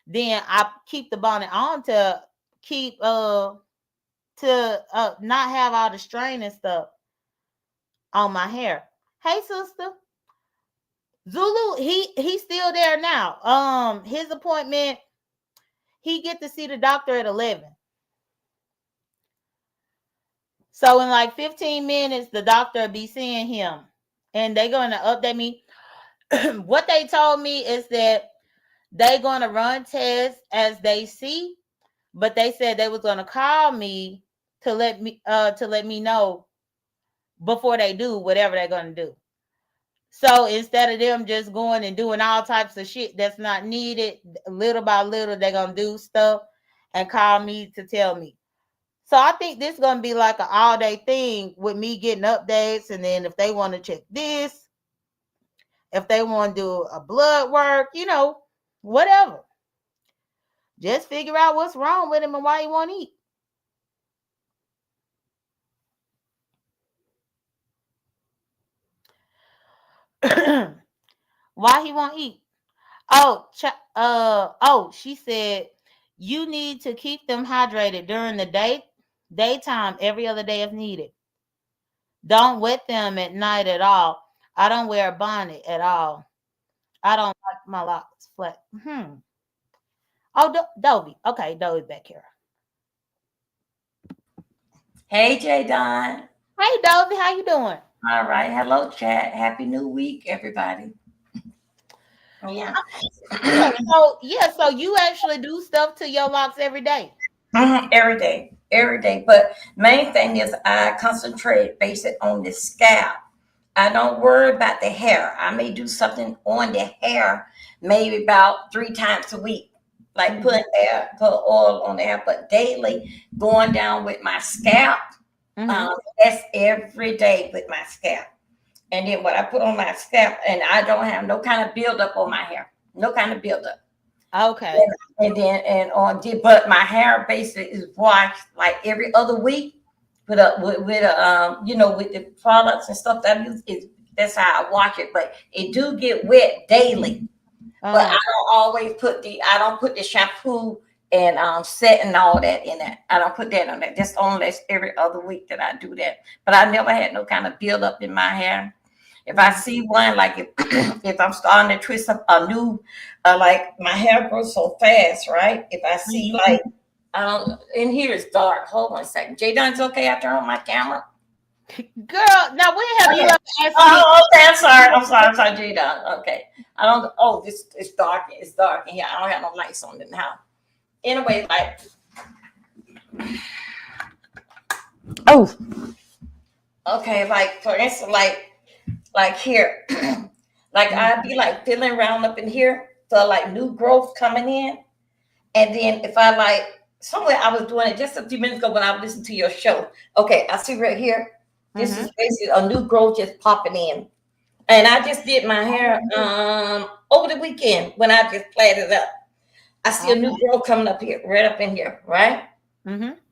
then I keep the bonnet on to keep not have all the strain and stuff on my hair. Hey sister, Zulu, he's still there now. His appointment, he get to see the doctor at 11. So in like 15 minutes, the doctor will be seeing him, and they're going to update me. What they told me is that they're going to run tests as they see, but they said they was going to call me to let me know before they do whatever they're going to do. So instead of them just going and doing all types of shit that's not needed, little by little they're going to do stuff and call me to tell me. So I think this is going to be like an all day thing with me getting updates, and then if they want to check this, if they want to do a blood work, whatever. Just figure out what's wrong with him and why he won't eat. Why he won't eat? She said you need to keep them hydrated during the daytime every other day if needed. Don't wet them at night at all. I don't wear a bonnet at all. I don't like my locks flat. Oh, Dovey. Okay, Dovey back here. Hey, J.Dunn. Hey, Dovey, how you doing? All right. Hello, chat. Happy New Week, everybody. Yeah. So you actually do stuff to your locks every day. Every day. Every day. But main thing is I concentrate base it on the scalp. I don't worry about the hair. I may do something on the hair maybe about 3 times a week. Like put oil on the hair, but daily going down with my scalp. That's every day with my scalp. And then what I put on my scalp, and I don't have no kind of buildup on my hair, no kind of buildup. Okay. But my hair basically is washed like every other week with with the products and stuff that I use. That's how I wash it. But it do get wet daily. But I don't put the shampoo and set and all that in that. I don't put that on that. Just only every other week that I do that. But I never had no kind of buildup in my hair. If I see one, like if I'm starting to twist up a new, like my hair grows so fast, right? If I see like, in here it's dark. Hold on a second. J.Dunn's okay. I turn on my camera. Girl, now when have you ever asked me? Oh, okay. I'm sorry, J.Dunn. Okay. I don't. Oh, this it's dark. It's dark in here. I don't have no lights on in the house. Anyway, like, oh, okay. Like for instance, like here, like I'd be like feeling around up in here for like new growth coming in, and then if I like somewhere I was doing it just a few minutes ago when I was listening to your show. Okay, I see right here. This is basically a new growth just popping in. And I just did my hair over the weekend when I just plaited it up. I see a new growth coming up here, right up in here, right?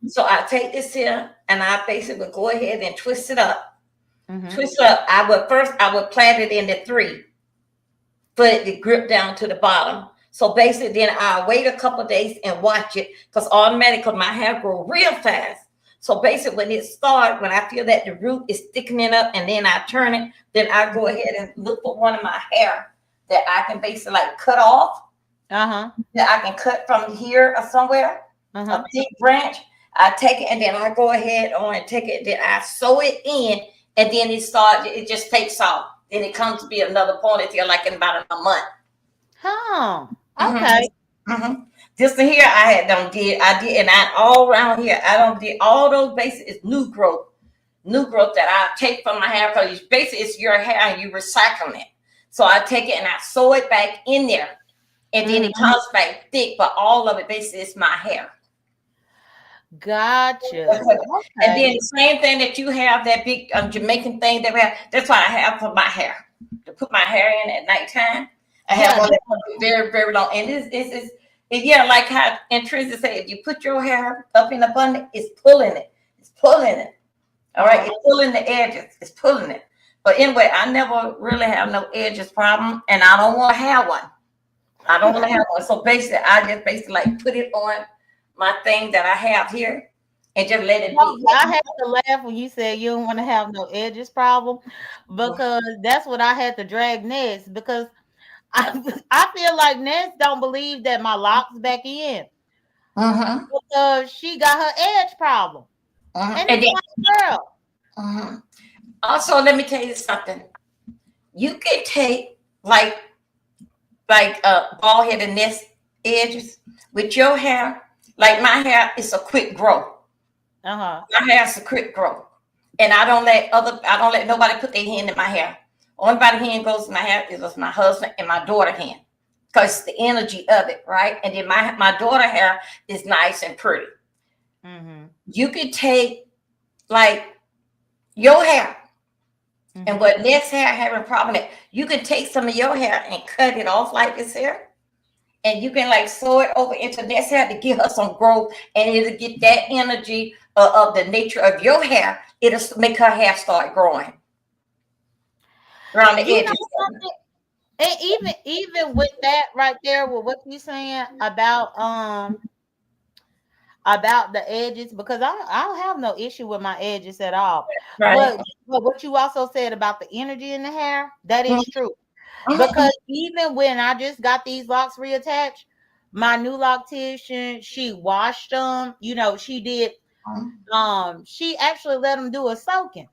So I take this here and I basically go ahead and twist it up. Twist it up. I would plait it into 3, put it to grip down to the bottom. So basically, then I wait a couple of days and watch it because automatically my hair grow real fast. So basically, when it starts, when I feel that the root is thickening up and then I turn it, then I go ahead and look for one of my hair that I can basically like cut off. That I can cut from here or somewhere, a big branch. I take it and then I go ahead on and take it. Then I sew it in and then it just takes off. Then it comes to be another ponytail like in about a month. Huh. Mm-hmm. Okay. Mm-hmm. Just to here, I had done did I did, and I all around here, I don't did all those bases is new growth that I take from my hair because basically it's your hair and you recycling it. So I take it and I sew it back in there, and then it Hmm. comes back thick, but all of it basically is my hair. Gotcha. And then Okay. the same thing that you have, that big Jamaican thing that we have, that's what I have for my hair. To put my hair in at nighttime. I have Yeah. one that's very, very long. And yeah, like how Intrinsic said, if you put your hair up in a bun, it's pulling it. It's pulling it. All right. Uh-huh. It's pulling the edges. It's pulling it. But anyway, I never really have no edges problem, and I don't want to have one. I don't want to have one. So basically, I just basically like put it on my thing that I have here and just let it be. I had to laugh when you said you don't want to have no edges problem because that's what I had to drag next because I feel like Ness don't believe that my locks back in Mm-hmm. because she got her edge problem. Mm-hmm. And And it's then, like, girl, mhm. Also, let me tell you something. You can take bald headed nest edges with your hair. Like my hair is a quick grow. uh-huh. My hair is a quick grow, and I don't let nobody put their hand in my hair. Only by the hand goes in my hair is my husband and my daughter hand, because the energy of it, right? And then my daughter hair is nice and pretty. Mm-hmm. You could take like your hair. And Mm-hmm. what next hair having a problem that you can take some of your hair and cut it off like this here, and you can like sew it over into next hair to give her some growth, and it'll get that energy of the nature of your hair. It'll make her hair start growing around the You know edges. something? And even with that right there, with what you saying about the edges, because I don't have no issue with my edges at all. Right. But what you also said about the energy in the hair, that is Mhm. true. Mhm. Because even when I just got these locks reattached, my new loctician, she washed them. She did. She actually let them do a soaking,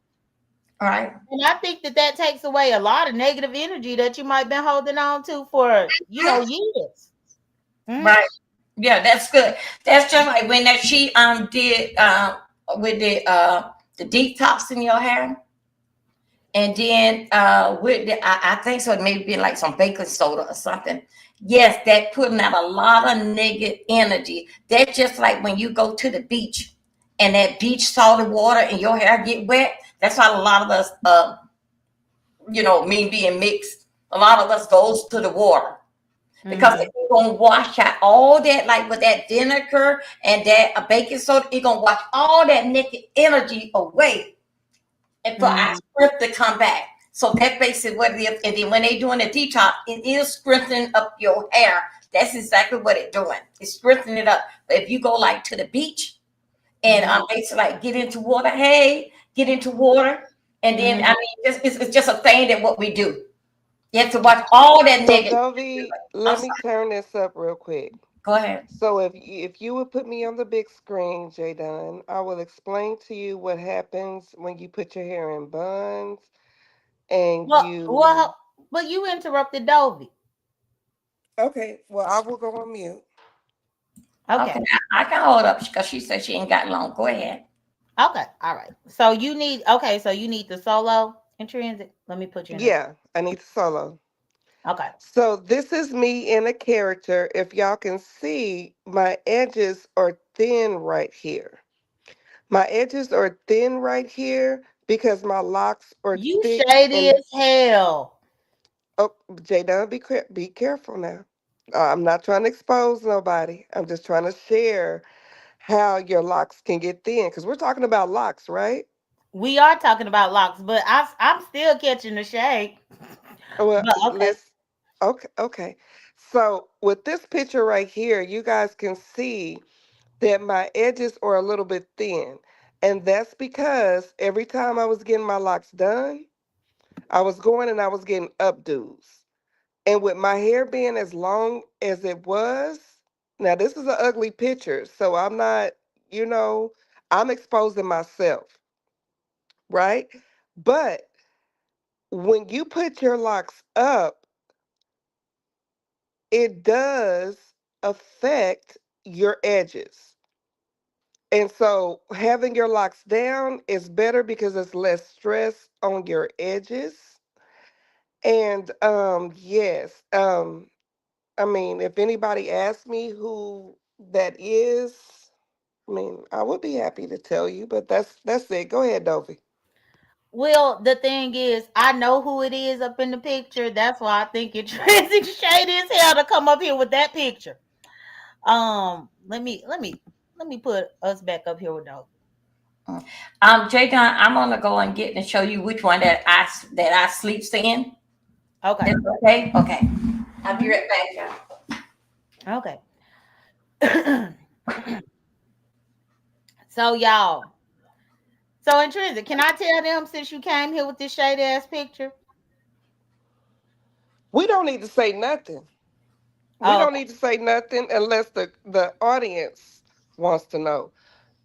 All right. and I think that takes away a lot of negative energy that you might been holding on to for years. Hmm. Right. Yeah, that's good. That's just like when that she did with the detox in your hair. And then with I think so, it may be like some baking soda or something. Yes, that putting out a lot of negative energy. That's just like when you go to the beach and that beach salty water and your hair get wet. That's why a lot of us, me being mixed, a lot of us goes to the water because Hmm. it's gonna wash out all that, like with that vinegar and that baking soda, it's gonna wash all that negative energy away and for our Hmm. strength to come back. So that's basically what it is. And then when they doing the detox, it is strengthening up your hair. That's exactly what it's doing. It's strengthening it up. But if you go like to the beach and Hmm. basically like get into water, hey, get into water, and then I Hmm. mean, it's just a thing that what we do. You have to watch all that So, negative. Dovey, I'm let me sorry. turn this up real quick. Go ahead. So, if you would put me on the big screen, J.Dunn, I will explain to you what happens when you put your hair in buns and Well, you. well, but you interrupted Dovey. Okay, well, I will go on mute. Okay, Okay. I can hold up because she said she ain't got long. Go ahead. Okay. All right. So you need the solo intrinsic. Let me put you in the Yeah, I need to solo. okay. So this is me in a character. If y'all can see, my edges are thin right here. My edges are thin right here because my locks are You thick. shady And as hell. oh, Jada, be careful now. I'm not trying to expose nobody. I'm just trying to share how your locks can get thin because we're talking about locks, right? We are talking about locks, but I'm still catching the shade. Well, But okay. let's. Okay, okay. So with this picture right here, you guys can see that my edges are a little bit thin. And that's because every time I was getting my locks done, I was going and I was getting updos. And with my hair being as long as it was, now this is an ugly picture. So I'm not, you know, I'm exposing myself, right? But when you put your locks up, it does affect your edges. And so having your locks down is better because it's less stress on your edges. And yes, I mean, if anybody asks me who that is, I mean, I would be happy to tell you, but that's it. Go ahead, Dovey. Well, the thing is, I know who it is up in the picture. That's why I think it's shady as hell to come up here with that picture. Let me put us back up here with Dope. Mm. J.Dunn, I'm gonna go and get and show you which one that I sleeps in. Okay. That's okay. Okay. I'll be Hmm. right back, y'all. Okay. So y'all, so intrinsic. Can I tell them since you came here with this shady ass picture? We don't need to say nothing. We Oh, don't need to say nothing unless the audience wants to know.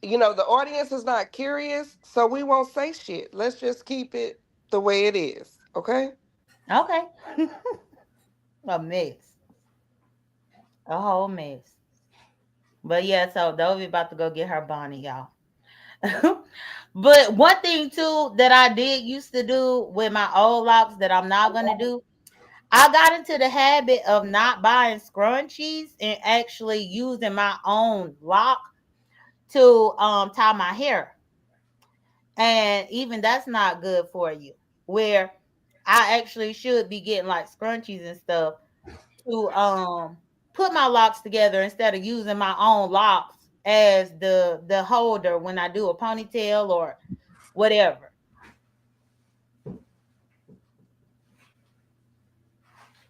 The audience is not curious, so we won't say shit. Let's just keep it the way it is, okay? okay. A mess, a whole mess. But yeah, so Dovey about to go get her bonnet, y'all. But one thing too that I did used to do with my old locks that I'm not gonna do, I got into the habit of not buying scrunchies and actually using my own lock to tie my hair. And even that's not good for you. Where I actually should be getting like scrunchies and stuff to put my locks together instead of using my own locks as the holder when I do a ponytail or whatever.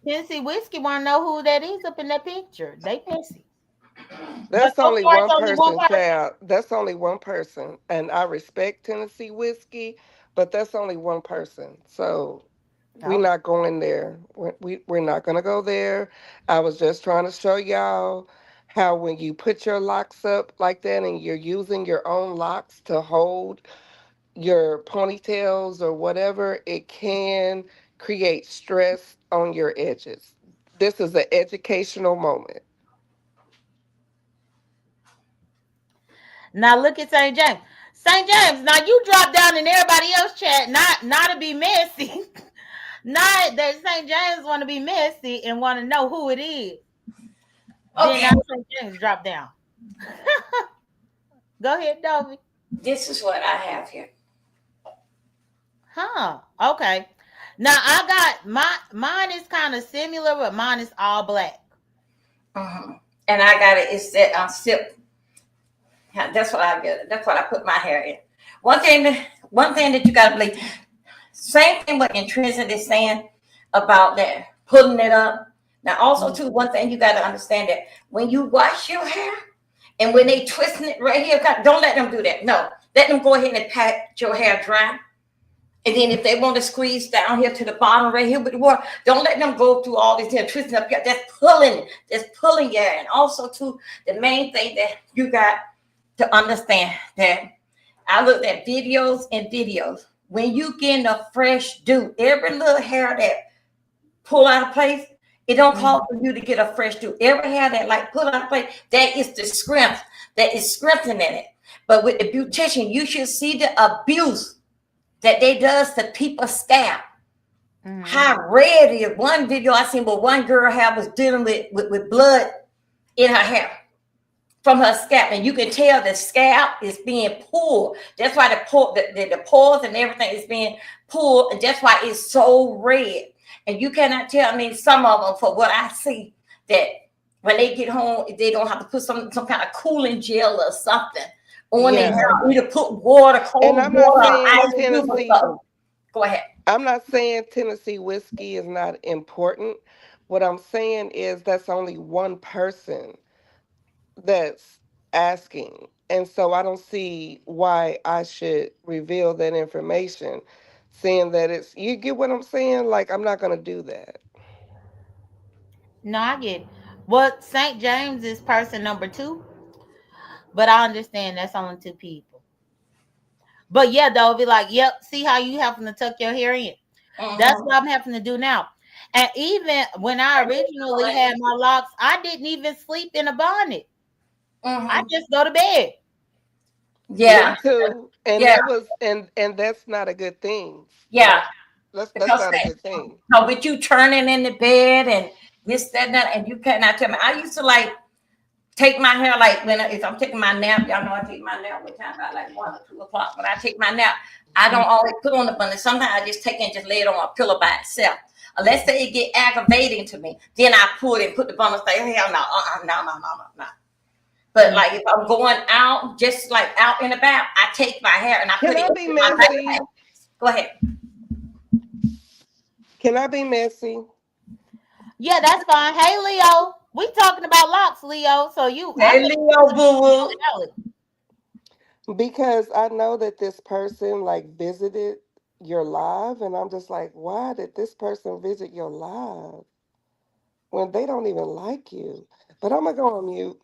Tennessee Whiskey want to know who that is up in that picture. They messy. But That's so only far, it's one only one person, person. child. That's only one person. And I respect Tennessee whiskey, but that's only one person. So we're Okay. not going there. We're not going to go there. I was just trying to show y'all how when you put your locks up like that and you're using your own locks to hold your ponytails or whatever, it can create stress on your edges. This is an educational moment. Now look at St. James. St. James, now you drop down in everybody else chat, not to be messy. Not that St. James want to be messy and want to know who it is. Then Okay. now St. James drop down. Go ahead, Dovey. This is what I have here. Huh. Okay. Now I got mine is kind of similar, but mine is all black. Hmm. And I got it. It's that silk. That's what I get. That's what I put my hair in. One thing that you gotta believe. Same thing what Intrinsic is saying about that pulling it up. Now, also Mhm. too, one thing you gotta understand that when you wash your hair and when they twisting it right here, don't let them do that. No, let them go ahead and pat your hair dry. And then if they want to squeeze down here to the bottom right here with the water, don't let them go through all this here twisting up here. That's pulling your hair. And also too, the main thing that you got to understand that I looked at videos and videos. When you get a fresh do, every little hair that pull out of place, it don't call Mhm. for you to get a fresh do. Every hair that like pull out of place, that is the strength, that is strengthening it. But with the beautician, you should see the abuse that they does to people's scalp. Mhm. How red it is. One video I seen where one girl hair was dealing with blood in her hair from her scalp, and you can tell the scalp is being pulled. That's why the pores and everything is being pulled, and that's why it's so red. And you cannot tell me some of them for what I see that when they get home, they don't have to put some kind of cooling gel or something on their Yeah. hair. Either put water, And cold I'm not water, or saying ice cube or Tennessee something. Go ahead. I'm not saying Tennessee whiskey is not important. What I'm saying is that's only one person that's asking. And so I don't see why I should reveal that information, saying that you get what I'm saying? Like, I'm not going to do that. No, I get it. Well, St. James is person number two, but I understand that's only two people. But yeah, though, be like, yep, see how you having to tuck your hair in. That's Mm-hmm. what I'm having to do now. And even when I originally had my locks, I didn't even sleep in a bonnet. I Mm-hmm. just go to bed. Me Yeah, too. And yeah, that was and that's not a good thing. yeah. That's Because not a that, good thing. so with you turning in the bed and this, that, and that, and you cannot tell me. I used to like take my hair like when if I'm taking my nap. Y'all know I take my nap what time about like 1 or 2 o'clock. When I take my nap, I don't always put on the bun. Sometimes I just take it and just lay it on a pillow by itself. Unless say it get aggravating to me, then I pull it and put the bun and say, hell no, no, no, no, no, no. But like if I'm going out, just like out and about, I take my hair and I Can put it I in be my messy? backpack. Go ahead. Can I be messy? Yeah, that's fine. Hey, Leo, we talking about locks, Leo. So I Hey, think Leo, boo boo. you Because I know that this person like visited your live, and I'm just like, why did this person visit your live when they don't even like you? But I'm gonna go on mute.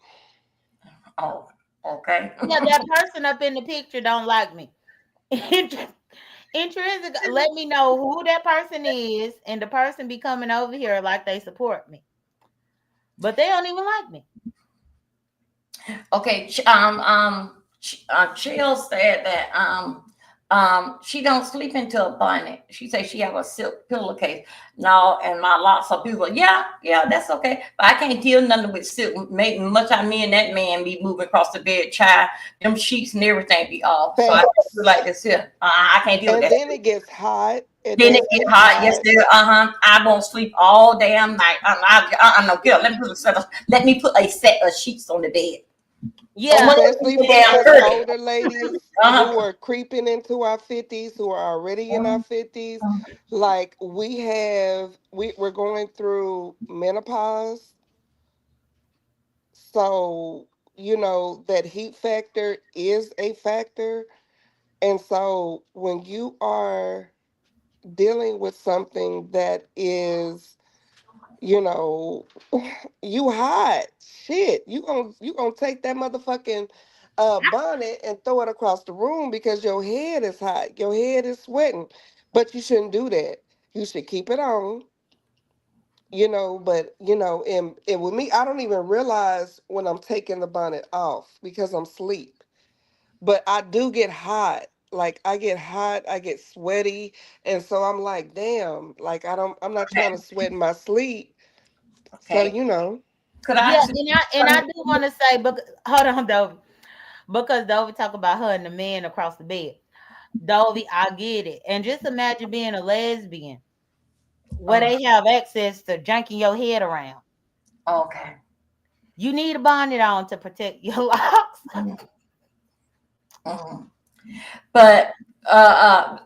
Oh, okay. Yeah, that person up in the picture don't like me. Intrinsic, let me know who that person is, and the person be coming over here like they support me, but they don't even like me. Okay. Chill said that she don't sleep into a bonnet. She said she have a silk pillowcase. No, and my lots of people, yeah, yeah, that's okay. But I can't deal nothing with silk. Make much I me and that man be moving across the bed, child. Them sheets and everything be off. So I do Facts. like this here. I can't deal with And that. then it gets hot. It Then it does get get hot. Yes, hot. there. I won't sleep all damn night. No, girl. Let me put a set of sheets on the bed. So Yeah, when Especially the for damn us curtain. older ladies who Uh-huh. are creeping into our 50s, who are already in our 50s. Like we're going through menopause. So, that heat factor is a factor. And so when you are dealing with something that is, you know, you hot, shit, you gonna take that motherfucking bonnet and throw it across the room because your head is hot, your head is sweating. But you shouldn't do that. You should keep it on, but and with me, I don't even realize when I'm taking the bonnet off because I'm asleep. But I do get hot. Like I get hot, I get sweaty, and so I'm like, damn, like I'm not trying to sweat in my sleep. So Okay. Could yeah, I? and I do want to say, but hold on, Dovey, because Dovey talk about her and the man across the bed. Dovey, I get it, and just imagine being a lesbian where Oh, they have access to janking your head around. okay. You need a bonnet on to protect your locks. Mhm. But uh,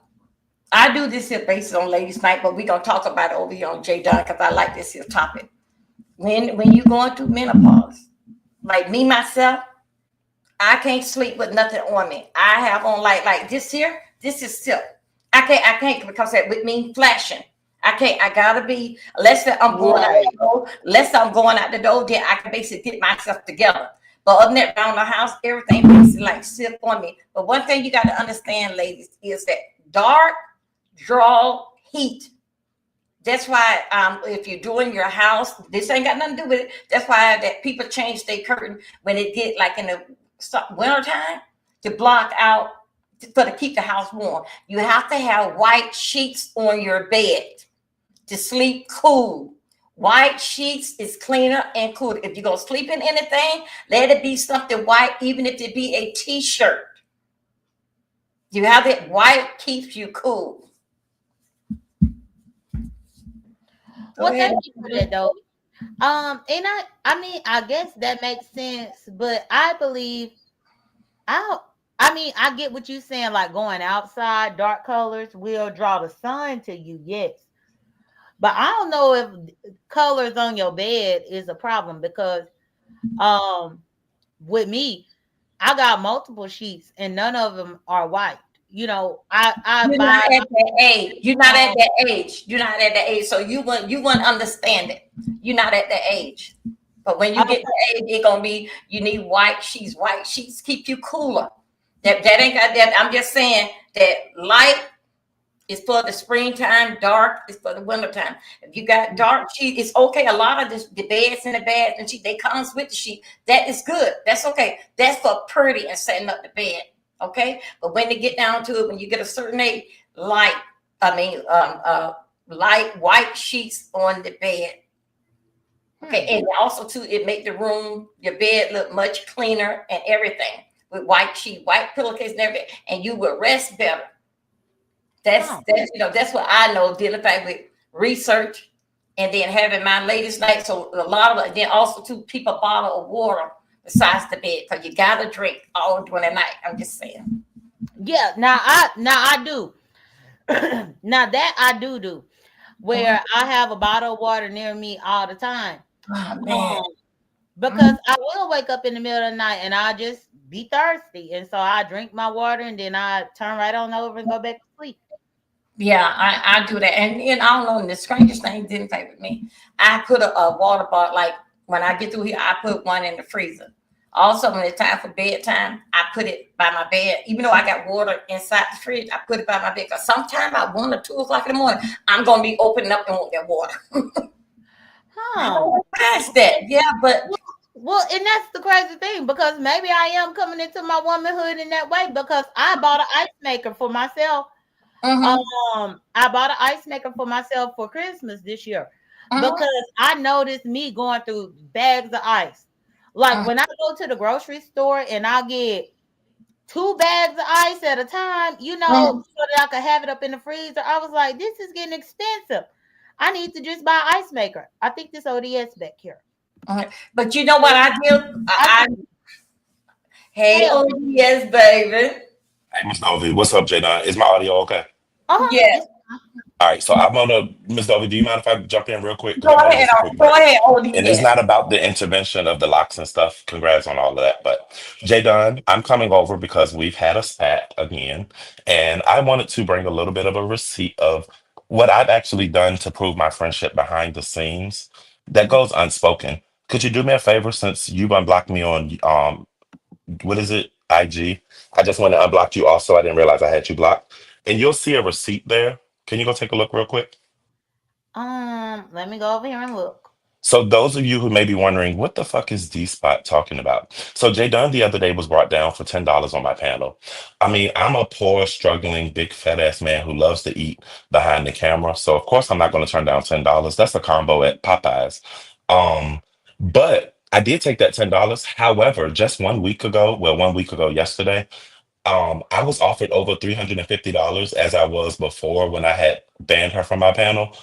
I do this here based on ladies' night, but we're gonna talk about it over here on J.Dunn because I like this here topic. When you going through menopause, like me myself, I can't sleep with nothing on me. I have on like this here. This is silk. I can't because that with me flashing. I can't. I gotta be I'm going out the right. door. Unless I'm going out the door, then I can basically get myself together. But other than that, around the house, everything basically like silk on me. But one thing you got to understand, ladies, is that dark draw heat. That's why if you're doing your house, this ain't got nothing to do with it. That's why that people change their curtain when it get like in the winter time to block out to keep the house warm. You have to have white sheets on your bed to sleep cool. White sheets is cleaner and cooler. If you're gonna sleep in anything, let it be something white, even if it be a t-shirt. You have it white keeps you cool. Go Well, ahead. thank you for that, Dovey. And I mean, I guess that makes sense, but I believe I I mean, I get what you're saying, like going outside, dark colors will draw the sun to you, yes. But I don't know if colors on your bed is a problem because um with me, I got multiple sheets and none of them are white. I You're buy not at that age. You're not at um that age. You're not at that age. So you wouldn't understand it. You're not at that age. But when you get okay, to age, it's gonna be you need white sheets. White sheets keep you cooler. That ain't got that. I'm just saying that light. It's for the springtime. Dark is for the wintertime. If you got dark sheet, it's okay. A lot of the beds and the bath and sheet, they comes with the sheet. That is good. That's okay. That's for pretty and setting up the bed. Okay. But when they get down to it, when you get a certain age, light, I mean, light white sheets on the bed. Okay, Hmm. and also too, it make the room, your bed look much cleaner and everything with white sheet, white pillowcase and everything, and you will rest better. Oh, That's what I know dealing fact with research and then having my latest night. So a lot of it, then also too, keep a bottle of water besides the bed because you gotta drink all during the night. I'm just saying. yeah. Now I do. Now that I do, Mhm. where I have a bottle of water near me all the time. Oh man. Um, because Mhm. I will wake up in the middle of the night and I just be thirsty, and so I drink my water and then I turn right on over and go back to sleep. Yeah, I do that. And I don't know, and the strangest thing didn't play with me. I put a water bottle, like when I get through here, I put one in the freezer. Also, when it's time for bedtime, I put it by my bed. Even though I got water inside the fridge, I put it by my bed. Because sometime at 1 or 2 o'clock in the morning, I'm going to be opening up and want that water. I Huh. don't past that. Yeah, but. Well, well, and that's the crazy thing because maybe I am coming into my womanhood in that way because I bought an ice maker for myself. Mm-hmm, I bought an ice maker for myself for Christmas this year mm-hmm, because I noticed me going through bags of ice. Like when I go to the grocery store and I get two bags of ice at a time, mm-hmm. so that I could have it up in the freezer. I was like, this is getting expensive. I need to just buy ice maker. I think this ODS back here. But you know what I do? I I think, hey, hey, oh yes, baby. Hey, Miss Dovey, what's up, J.Dunn? Is my audio okay? uh-huh. Yes. It's All right, so I'm gonna, Miss Dovey, do you mind if I jump in real quick? Because Go I'm on ahead, just a quick go break. ahead, Odie. And it's Yes. not about the intervention of the locks and stuff. Congrats on all of that. But J.Dunn, I'm coming over because we've had a spat again, and I wanted to bring a little bit of a receipt of what I've actually done to prove my friendship behind the scenes that goes unspoken. Could you do me a favor since you've unblocked me on what is it? IG. I just went and unblocked you also. I didn't realize I had you blocked. And you'll see a receipt there. Can you go take a look real quick? let me go over here and look. So those of you who may be wondering, what the fuck is D Spot talking about? So Jay Dunn the other day was brought down for $10 on my panel. I mean, I'm a poor, struggling, big fat ass man who loves to eat behind the camera. So of course I'm not going to turn down $10. That's a combo at Popeyes. But I did take that $10. However, just 1 week ago, well, 1 week ago yesterday, I was offered over $350 as I was before when I had banned her from my panel.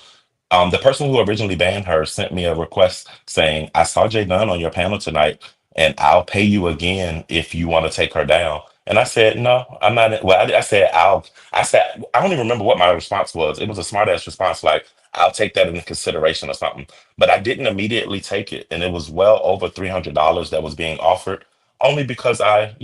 The person who originally banned her sent me a request saying, I saw Jay Dunn on your panel tonight, and I'll pay you again if you want to take her down. And I said, no, I'm not. Well, I said, I said, I don't even remember what my response was. It was a smart ass response, like, I'll take that into consideration or something. But I didn't immediately take it. And it was well over $300 that was being offered only because I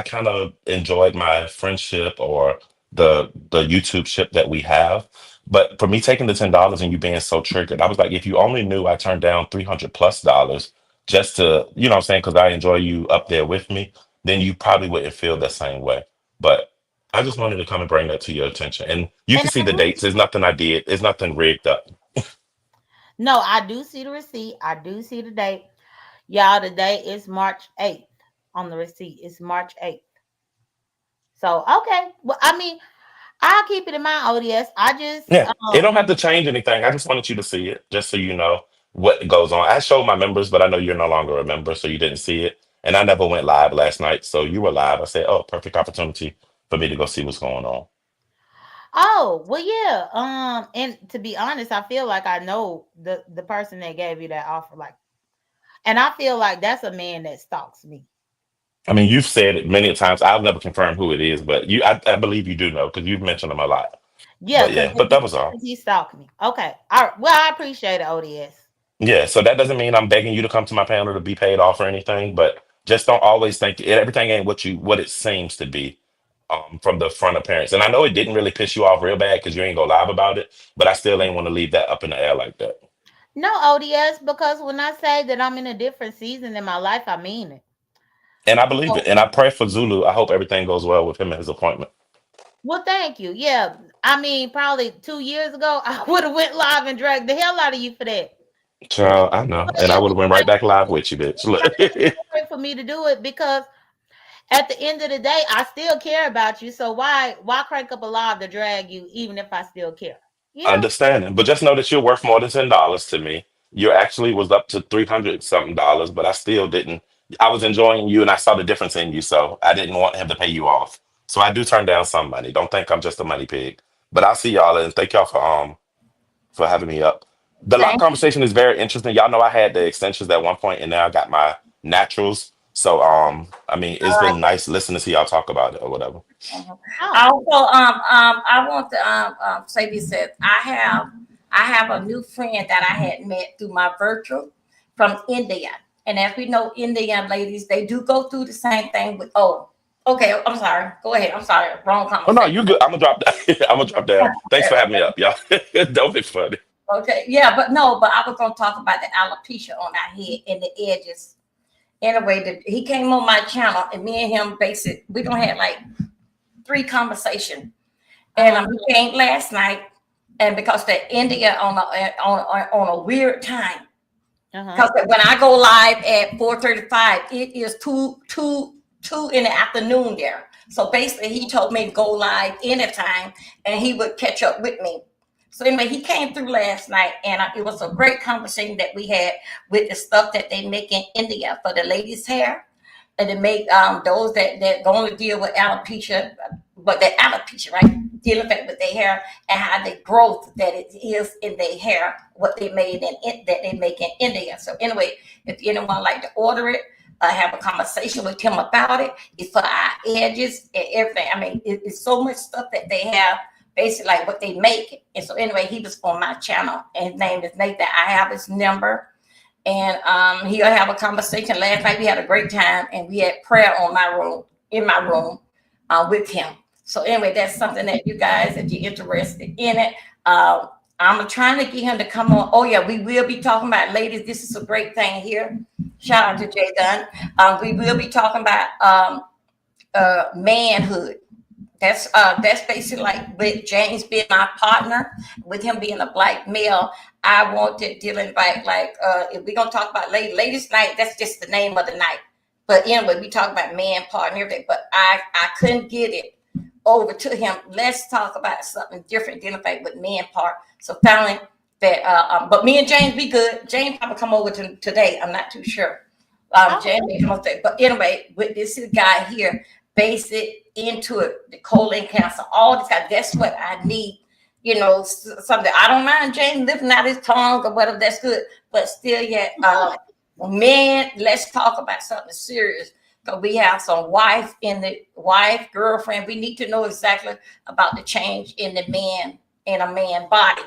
kind of enjoyed my friendship or the YouTube ship that we have. But for me taking the $10 and you being so triggered, I was like, if you only knew I turned down 300 plus dollars just to, you know what I'm saying, because I enjoy you up there with me, then you probably wouldn't feel the same way. But I just wanted to come and bring that to your attention. And you And can see I the do dates. There's nothing I did. There's nothing rigged up. no, I do see the receipt. I do see the date. Y'all, the date is March 8th on the receipt. It's March 8th. So okay. Well, I mean, I'll keep it in mind, ODS. I just Yeah, it don't have to change anything. I just wanted you to see it, just so you know what goes on. I showed my members, but I know you're no longer a member, so you didn't see it. And I never went live last night, so you were live. I said, "Oh, perfect opportunity for me to go see what's going on." oh well yeah. And to be honest, I feel like I know the person that gave you that offer, like, and I feel like that's a man that stalks me. I mean, you've said it many times. I'll never confirm who it is, but I believe you do know because you've mentioned them a lot. Yeah, But because yeah, but that was all. he stalked me. Okay. All right. Well, I appreciate it, ODS. Yeah, so that doesn't mean I'm begging you to come to my panel to be paid off or anything, but just don't always think everything ain't what it seems to be from the front appearance. And I know it didn't really piss you off real bad because you ain't go live about it, but I still ain't want to leave that up in the air like that. No, ODS, because when I say that I'm in a different season in my life, I mean it. And I believe So, it. And I pray for Zulu. I hope everything goes well with him and his appointment. Well, thank you. Yeah, I mean, probably 2 years ago, I would have went live and dragged the hell out of you for that. Child, I know. But And I it would was have went right back live with you, bitch. Look. right for me to do it because at the end of the day, I still care about you. So why crank up a live to drag you, even if I still care? You know? Understanding. But just know that you're worth more than $10 to me. You actually was up to 300 something dollars, but I still didn't. I was enjoying you and I saw the difference in you, so I didn't want him to pay you off. So I do turn down some money. Don't think I'm just a money pig. But I'll see y'all and thank y'all for having me up. The lock Thank you. conversation is very interesting. Y'all know I had the extensions at one point and now I got my naturals. So I mean it's been nice listening to y'all talk about it or whatever. Mhm. Oh, Also, I want to say this: that I have a new friend that I had met through my virtual from India, and as we know, Indian ladies they do go through the same thing with. Oh, okay. I'm sorry. Go ahead. I'm sorry. Wrong Oh no, conversation. you good. I'm gonna drop down. I'm gonna drop down. Thanks for having me up, y'all. Don't be funny. Okay. Yeah, but no, but I was gonna talk about the alopecia on our head and the edges. Anyway, he came on my channel, and me and him basic. We don't have like three conversations. And uh-huh, he came last night, and because they're India on a weird time. uh-huh. Because when I go live at 4:35, it is two in the afternoon there. So basically, he told me to go live anytime, and he would catch up with me. So anyway, he came through last night, and it was a great conversation that we had with the stuff that they make in India for the ladies' hair, and to make those that going to deal with alopecia, but the alopecia, right? Dealing with their hair and how the growth that it is in their hair, what they made in it that they make in India. So anyway, if anyone like to order it, have a conversation with him about it. It's for our edges and everything. I mean, it's so much stuff that they have, basically like what they make. And so anyway, he was on my channel, and his name is Nathan. I have his number, and he'll have a conversation. Last night we had a great time, and we had prayer on my room in my room with him. So anyway, that's something that you guys, if you're interested in it, I'm trying to get him to come on. Oh yeah, we will be talking about, ladies. This is a great thing here. Shout out to J.Dunn. We will be talking about manhood. That's basically like with James being my partner, with him being a black male. I wanted dealing like if we're gonna talk about ladies night, that's just the name of the night. But anyway, we talk about man part and everything. But I couldn't get it over to him. Let's talk about something different, dealing with man part. So finally that but me and James be good. James probably come over to today. I'm not too sure. Oh, James may come over today. But anyway, with this guy here, base it into it, the colon cancer, all this guy. That's what I need. You know, something. I don't mind James lifting out his tongue or whatever. That's good. But still, yet, man, let's talk about something serious. Because we have some wife, girlfriend. We need to know exactly about the change in the man in a man body.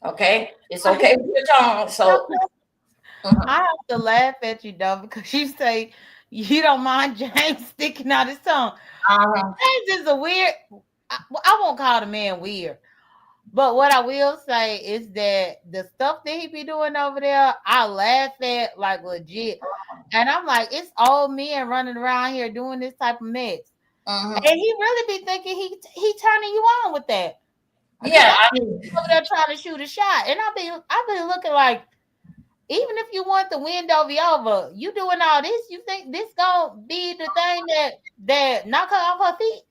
Okay, it's okay with your tongue. So, I have to laugh at you though because you say you don't mind James sticking out his tongue. uh, James is a weird. I won't call the man weird, but what I will say is that the stuff that he be doing over there, I laugh at like legit, and I'm like, it's old men running around here doing this type of mess, uh, and he really be thinking he turning you on with that because yeah, I'm I mean, over there trying to shoot a shot, and I be looking like. Even if you want the win over over, you doing all this, you think this gonna be the thing that knock her off her feet?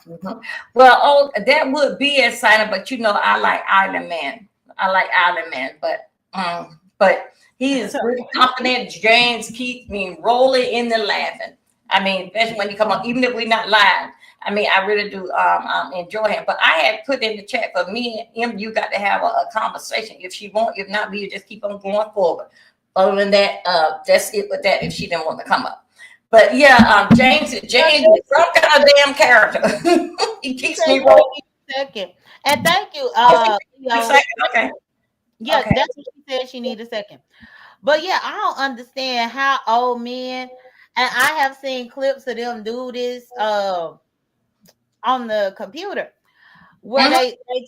mhm. Well, oh, that would be exciting, but you know, I like Island Man. I like Island Man, but he is really confident. James keeps me rolling in the laughing. I mean, especially when you come on, even if we're not live. I mean, I really do enjoy him. But I had put in the chat for me and him. You got to have a conversation. If she won't, if not, we just keep on going forward. Other than that, that's it with that. If she didn't want to come up. But yeah, James is some kind of damn character. He She keeps said me she rolling. need a second. And thank you, Okay, Leo. okay, Yeah, okay. that's what she said she need a second. But yeah, I don't understand how old men and I have seen clips of them do this on the computer where Mhm, they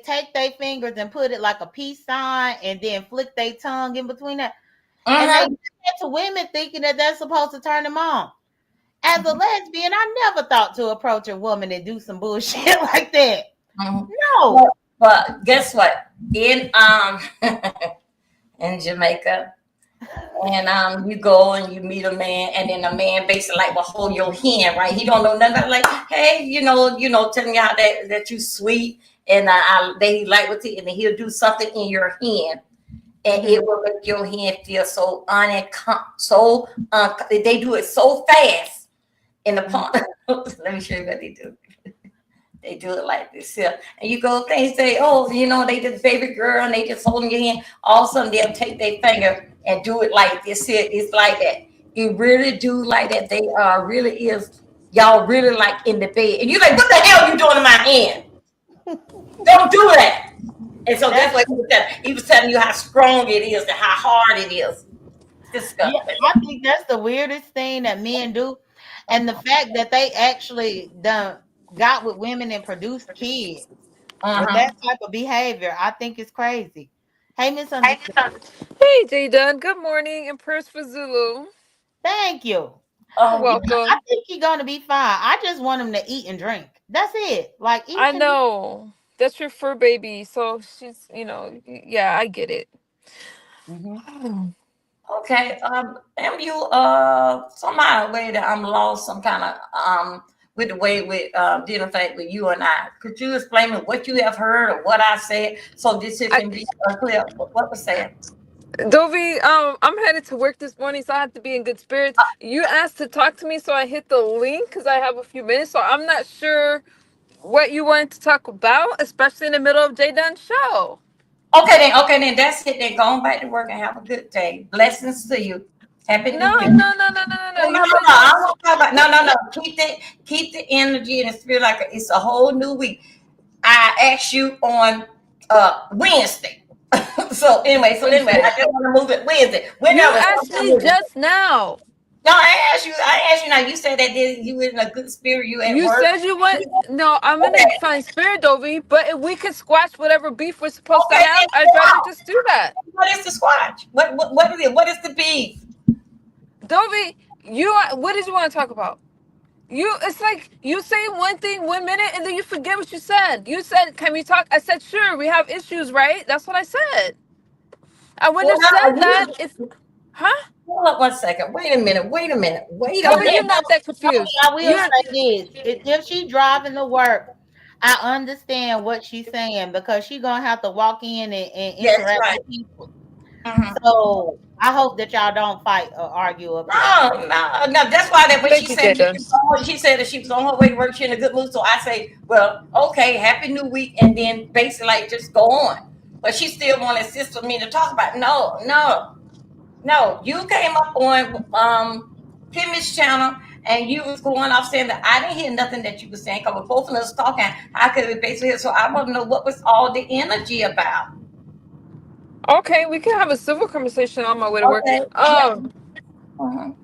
take their fingers and put it like a peace sign and then flick their tongue in between that. And they do mhm. that to women thinking that that's supposed to turn them on. As a lesbian, I never thought to approach a woman and do some bullshit like that. Mhm. No. But guess what? In in Jamaica, and you go and you meet a man, and then a man basically like will hold your hand, right? He don't know nothing about like, hey, telling y'all that you sweet, and they like with it, and then he'll do something in your hand, and it Mhm. will make your hand feel so they do it so fast in the Mhm. palm. Let me show you what they do. They do it like this here. And you go, they say, oh, they just baby girl and they just holding your hand. All of a sudden they'll take their finger and do it like this here. It's like that. You really do like that. They really is y'all really like in the bed. And you're like, what the hell are you doing in my hand? Don't do that. And so that's That's what he was telling. He was telling you how strong it is and how hard it is. It's Yeah, disgusting. I think that's the weirdest thing that men do. And the fact that they actually done got with women and produced kids with that Uh-huh. type of behavior, I think it's crazy. Hey, misunderstood. Hey, J.Dunn. Good morning. In Purse for Zulu. Thank you. You're Um, I welcome. think he's gonna be fine. I just want him to eat and drink. That's it. Like eat I and drink. know. That's your fur baby. So she's, yeah, I get it. Hmm. Okay. Am you somehow way that I'm lost some kind of with the way with dealing fact with you and I? Could you explain me what you have heard or what I said so this it I, can be clear what was said? Dovey, I'm headed to work this morning, so I have to be in good spirits. You asked to talk to me, so I hit the link because I have a few minutes. So I'm not sure what you wanted to talk about, especially in the middle of J.Dunn's show. Okay then that's it. Then go on back to work and have a good day. Blessings to you. Happy No, New Year. no, no, no, no, no, no. No, no, You no, said no. you I want. don't want to talk about no. Keep the energy and the spirit like it's a whole new week. I asked you on Wednesday. So anyway, I just want to move it Wednesday. You Whenever asked sometime me Wednesday. just now. No, I asked you now. You said that you were in a good spirit, you at You work. said you went. No, I'm in a Okay, fine spirit, Dovey. But if we could squash whatever beef we're supposed to okay, then have, I'd rather wow. just do that. What is the squatch? What is it? What is the beef? Dovey, what did you want to talk about? It's like you say one thing 1 minute and then you forget what you said. You said, "Can we talk?" I said, "Sure, we have issues, right?" That's what I said. I wouldn't Well, have said now that if, huh? hold up 1 second. Wait a But Dovey, minute. you're that not that confused. I will You're say this: if she driving to work, I understand what she's saying because she gonna have to walk in and That's interact right. with people. Mhm. So I hope that y'all don't fight or argue up here. No. That's why that when Thank you, J.Dunn. she said that she was on her way to work, she in a good mood. So I say, well, okay, happy new week, and then basically like just go on. But she still want to insist with me to talk about. No. You came up on Kimmy's channel and you was going off saying that I didn't hear nothing that you were saying because we're both of us talking. I could have basically hear. So I want to know what was all the energy about. Okay, we can have a civil conversation on my way to work. Okay. Yeah. Mhm.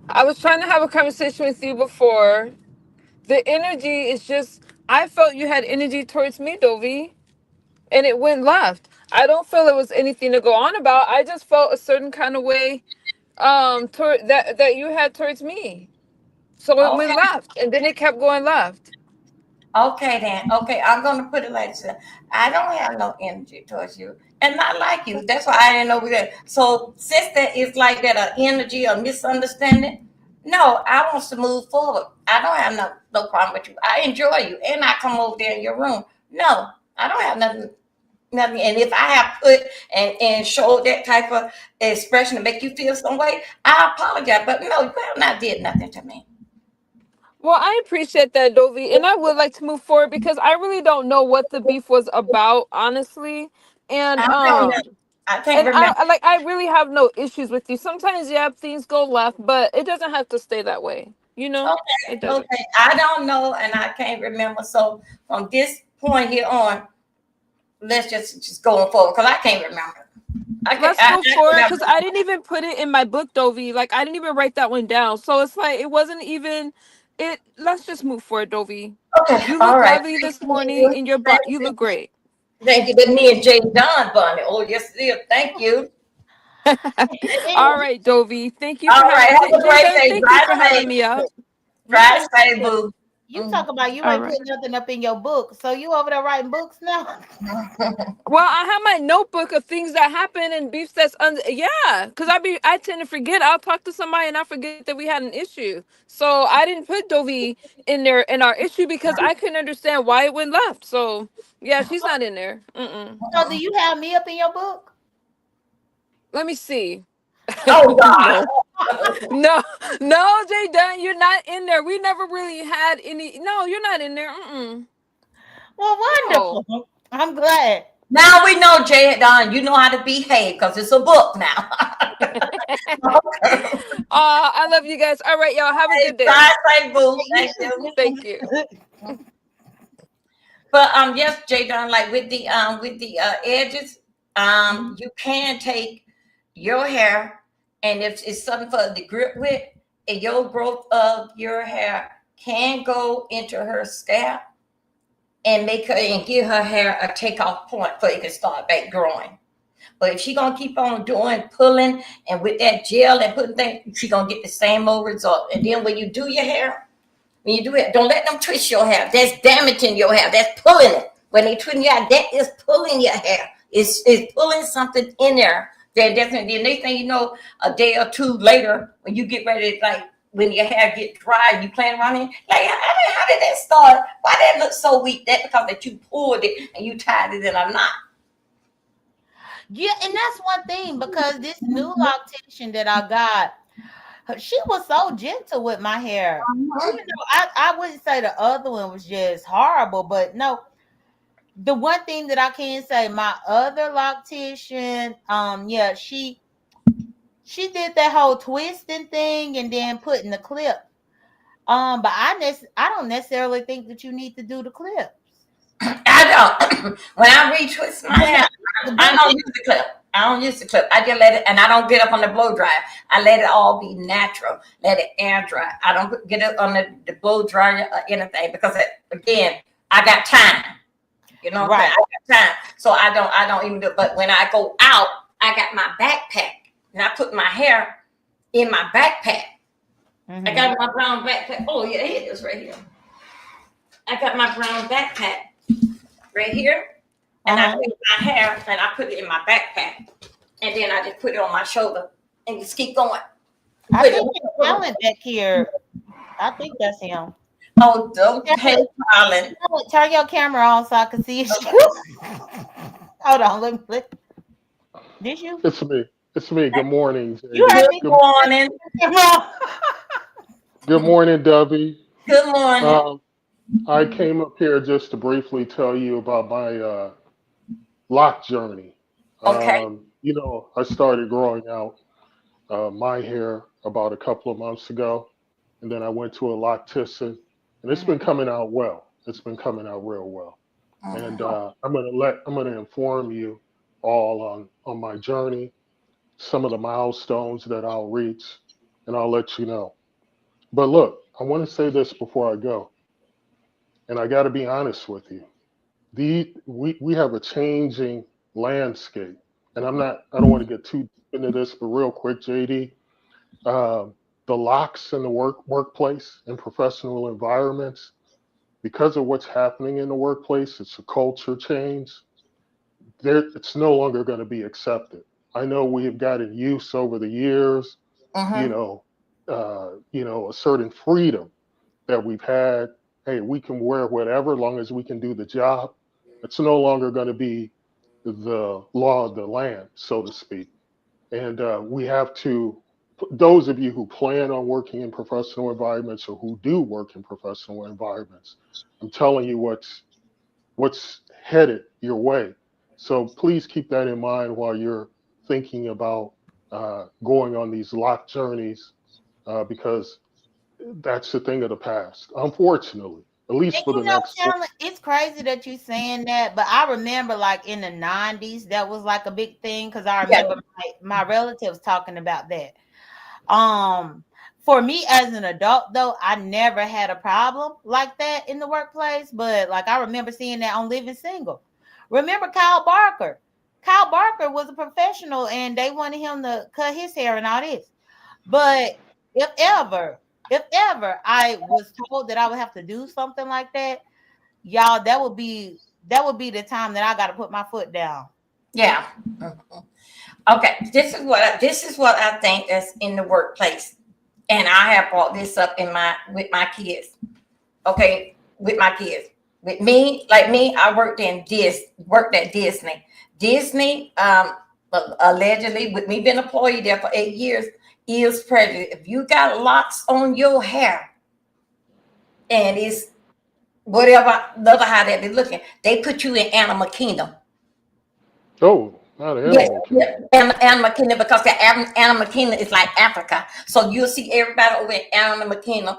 I was trying to have a conversation with you before. The energy is just, I felt you had energy towards me, Dovey, and it went left. I don't feel it was anything to go on about. I just felt a certain kind of way toward that you had towards me. So it went Okay. left and then it kept going left. Okay then. Okay, I'm gonna put it like this. I don't have no energy towards you, and not like you. That's why I didn't know we got. So since that is like that, a energy, a misunderstanding. No, I want to move forward. I don't have no problem with you. I enjoy you, and I come over there in your room. No, I don't have nothing. And if I have put and showed that type of expression to make you feel some way, I apologize. But no, you have not did nothing to me. Well, I appreciate that, Dovey, and I would like to move forward because I really don't know what the beef was about, honestly. And I don't know. I can't and remember. I really have no issues with you. Sometimes, yeah, things go left, but it doesn't have to stay that way. It doesn't. Okay. I don't know, and I can't remember. So from this point here on, let's just go on forward because I can't remember. I can't. Let's go I for it can't because I didn't even put it in my book, Dovey. Like I didn't even write that one down. So it's like it wasn't even it. Let's just move forward, Dovey. okay. You All look right. lovely this Thank morning, you. and your Thank you you. look great. Thank you. That's me and J.Dunn, Bunny. Oh yes, it is. Thank you. All Anyway, right, Dovey. Thank you All for right. having Have a great J-Dunn, day. thank you Drive for having safe. me up. you Drive say safe, boo. you talk about you All ain't right. putting nothing up in your book, so you over there writing books now. Well, I have my notebook of things that happen and beefs that's under. Yeah, because I tend to forget. I'll talk to somebody and I forget that we had an issue. So I didn't put Dovey in there in our issue because I couldn't understand why it went left. So yeah, she's not in there. Mm-mm. So do you have me up in your book? Let me see. Oh God. No, no, no, Jay Dunn, you're not in there. We never really had any. No, you're not in there. Mm-mm. Well, No. wonderful. I'm glad. Now we know, J.Dunn, you know how to behave because it's a book now. I love you guys. All right, y'all. Have a good day. Drive safe, boo. You Thank too, you. Thank you. Miss. But yes, J.Dunn, like with the edges, you can take your hair, and if it's something for the grip with, and your growth of your hair can go into her scalp and make her and give her hair a takeoff point so it can start back growing. But if she gonna keep on doing pulling and with that gel and putting things, she gonna get the same old result. And then when you do your hair, when you do it, don't let them twist your hair. That's damaging your hair. That's pulling it. When they twist your hair, that is pulling your hair. It's pulling something in there. That definitely. The next thing you know, a day or two later, when you get ready, like when your hair get dry, you playing around it. Like, how did that start? Why that look so weak? That because that you pulled it and you tied it in a knot. Yeah, and that's one thing because this new loctician that I got, she was so gentle with my hair. Even though I wouldn't say the other one was just horrible, but no, the one thing that I can say, my other loctician, yeah, she did that whole twisting thing and then putting the clip. But I don't necessarily think that you need to do the clips. I don't. When I retwist my But hair, I don't use the clip. I don't use the clip. I just let it, and I don't get up on the blow dryer. I let it all be natural. Let it air dry. I don't get it on the blow dryer or anything because again, I got time. You know what I'm saying? right. I got time, so I don't even do it. But when I go out, I got my backpack, and I put my hair in my backpack. I Hmm. got my brown backpack. Oh yeah, here it is right here. I got my brown backpack right here, and I Uh-huh. take my hair and I put it in my backpack, and then I just put it on my shoulder and just keep going I with think it. talent back here. I think that's him. Oh, don't pay Colin. Turn your camera on so I can see you. Okay. Hold on, let did you? It's me. It's me. Good morning, You JD. heard Good me Good, morning. turn your camera good morning, Dubby. Good morning. Um, I came up here just to briefly tell you about my lock journey. Okay. I started growing out my hair about a couple of months ago, and then I went to a loctician, and it's been on. coming out well. It's been coming out real well. And I'm gonna inform you all on my journey, some of the milestones that I'll reach, and I'll let you know. But look, I want to say this before I go, and I got to be honest with you. We have a changing landscape, and I don't want to get too deep into this, but real quick, JD, um, the locks in the workplace and professional environments, because of what's happening in the workplace, it's a culture change. It's no longer going to be accepted. I know we have gotten used over the years, you Mm-hmm. know, a certain freedom that we've had. Hey, we can wear whatever, long as we can do the job. It's no longer going to be the law of the land, so to speak. And we have to, those of you who plan on working in professional environments or who do work in professional environments, I'm telling you what's headed your way. So please keep that in mind while you're thinking about going on these lock journeys, because that's a thing of the past, unfortunately, at least And for the you know, next 4. talent, it's crazy that you saying that, but I remember like in the 90s, that was like a big thing because I Yeah. remember my relatives talking about that. For me as an adult though, I never had a problem like that in the workplace, but like I remember seeing that on Living Single. Remember Kyle Barker? Kyle Barker was a professional and they wanted him to cut his hair and all this. But if ever, if ever I was told that I would have to do something like that, y'all, that would be the time that I got to put my foot down. Yeah. Okay. This is what I think that's in the workplace, and I have brought this up in my with my kids. Okay, with my kids. With me, like me, I worked at Disney. Disney, allegedly, with me being an employee there for 8 years, is prejudice. If you got locks on your hair and it's whatever, another how they be looking, they put you in animal kingdom. Oh, not Yeah, animal kingdom. yeah, Animal Kingdom, because the Animal Kingdom is like Africa. So you'll see everybody over in Animal Kingdom.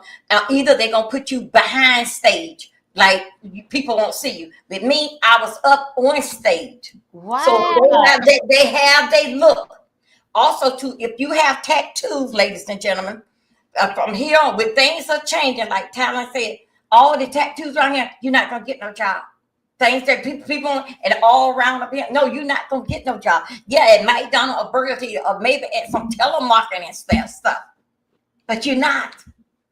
Either they're gonna put you behind stage, like people won't see you. With me, I was up on stage. So Wow. they look. Also, too, if you have tattoos, ladies and gentlemen, from here on, with things are changing, like Talon said, all the tattoos around here, you're not gonna get no job. Things that people and all around up here, no, you're not gonna get no job. Yeah, at McDonald's or Burger King or maybe at some telemarketing stuff, but you're not.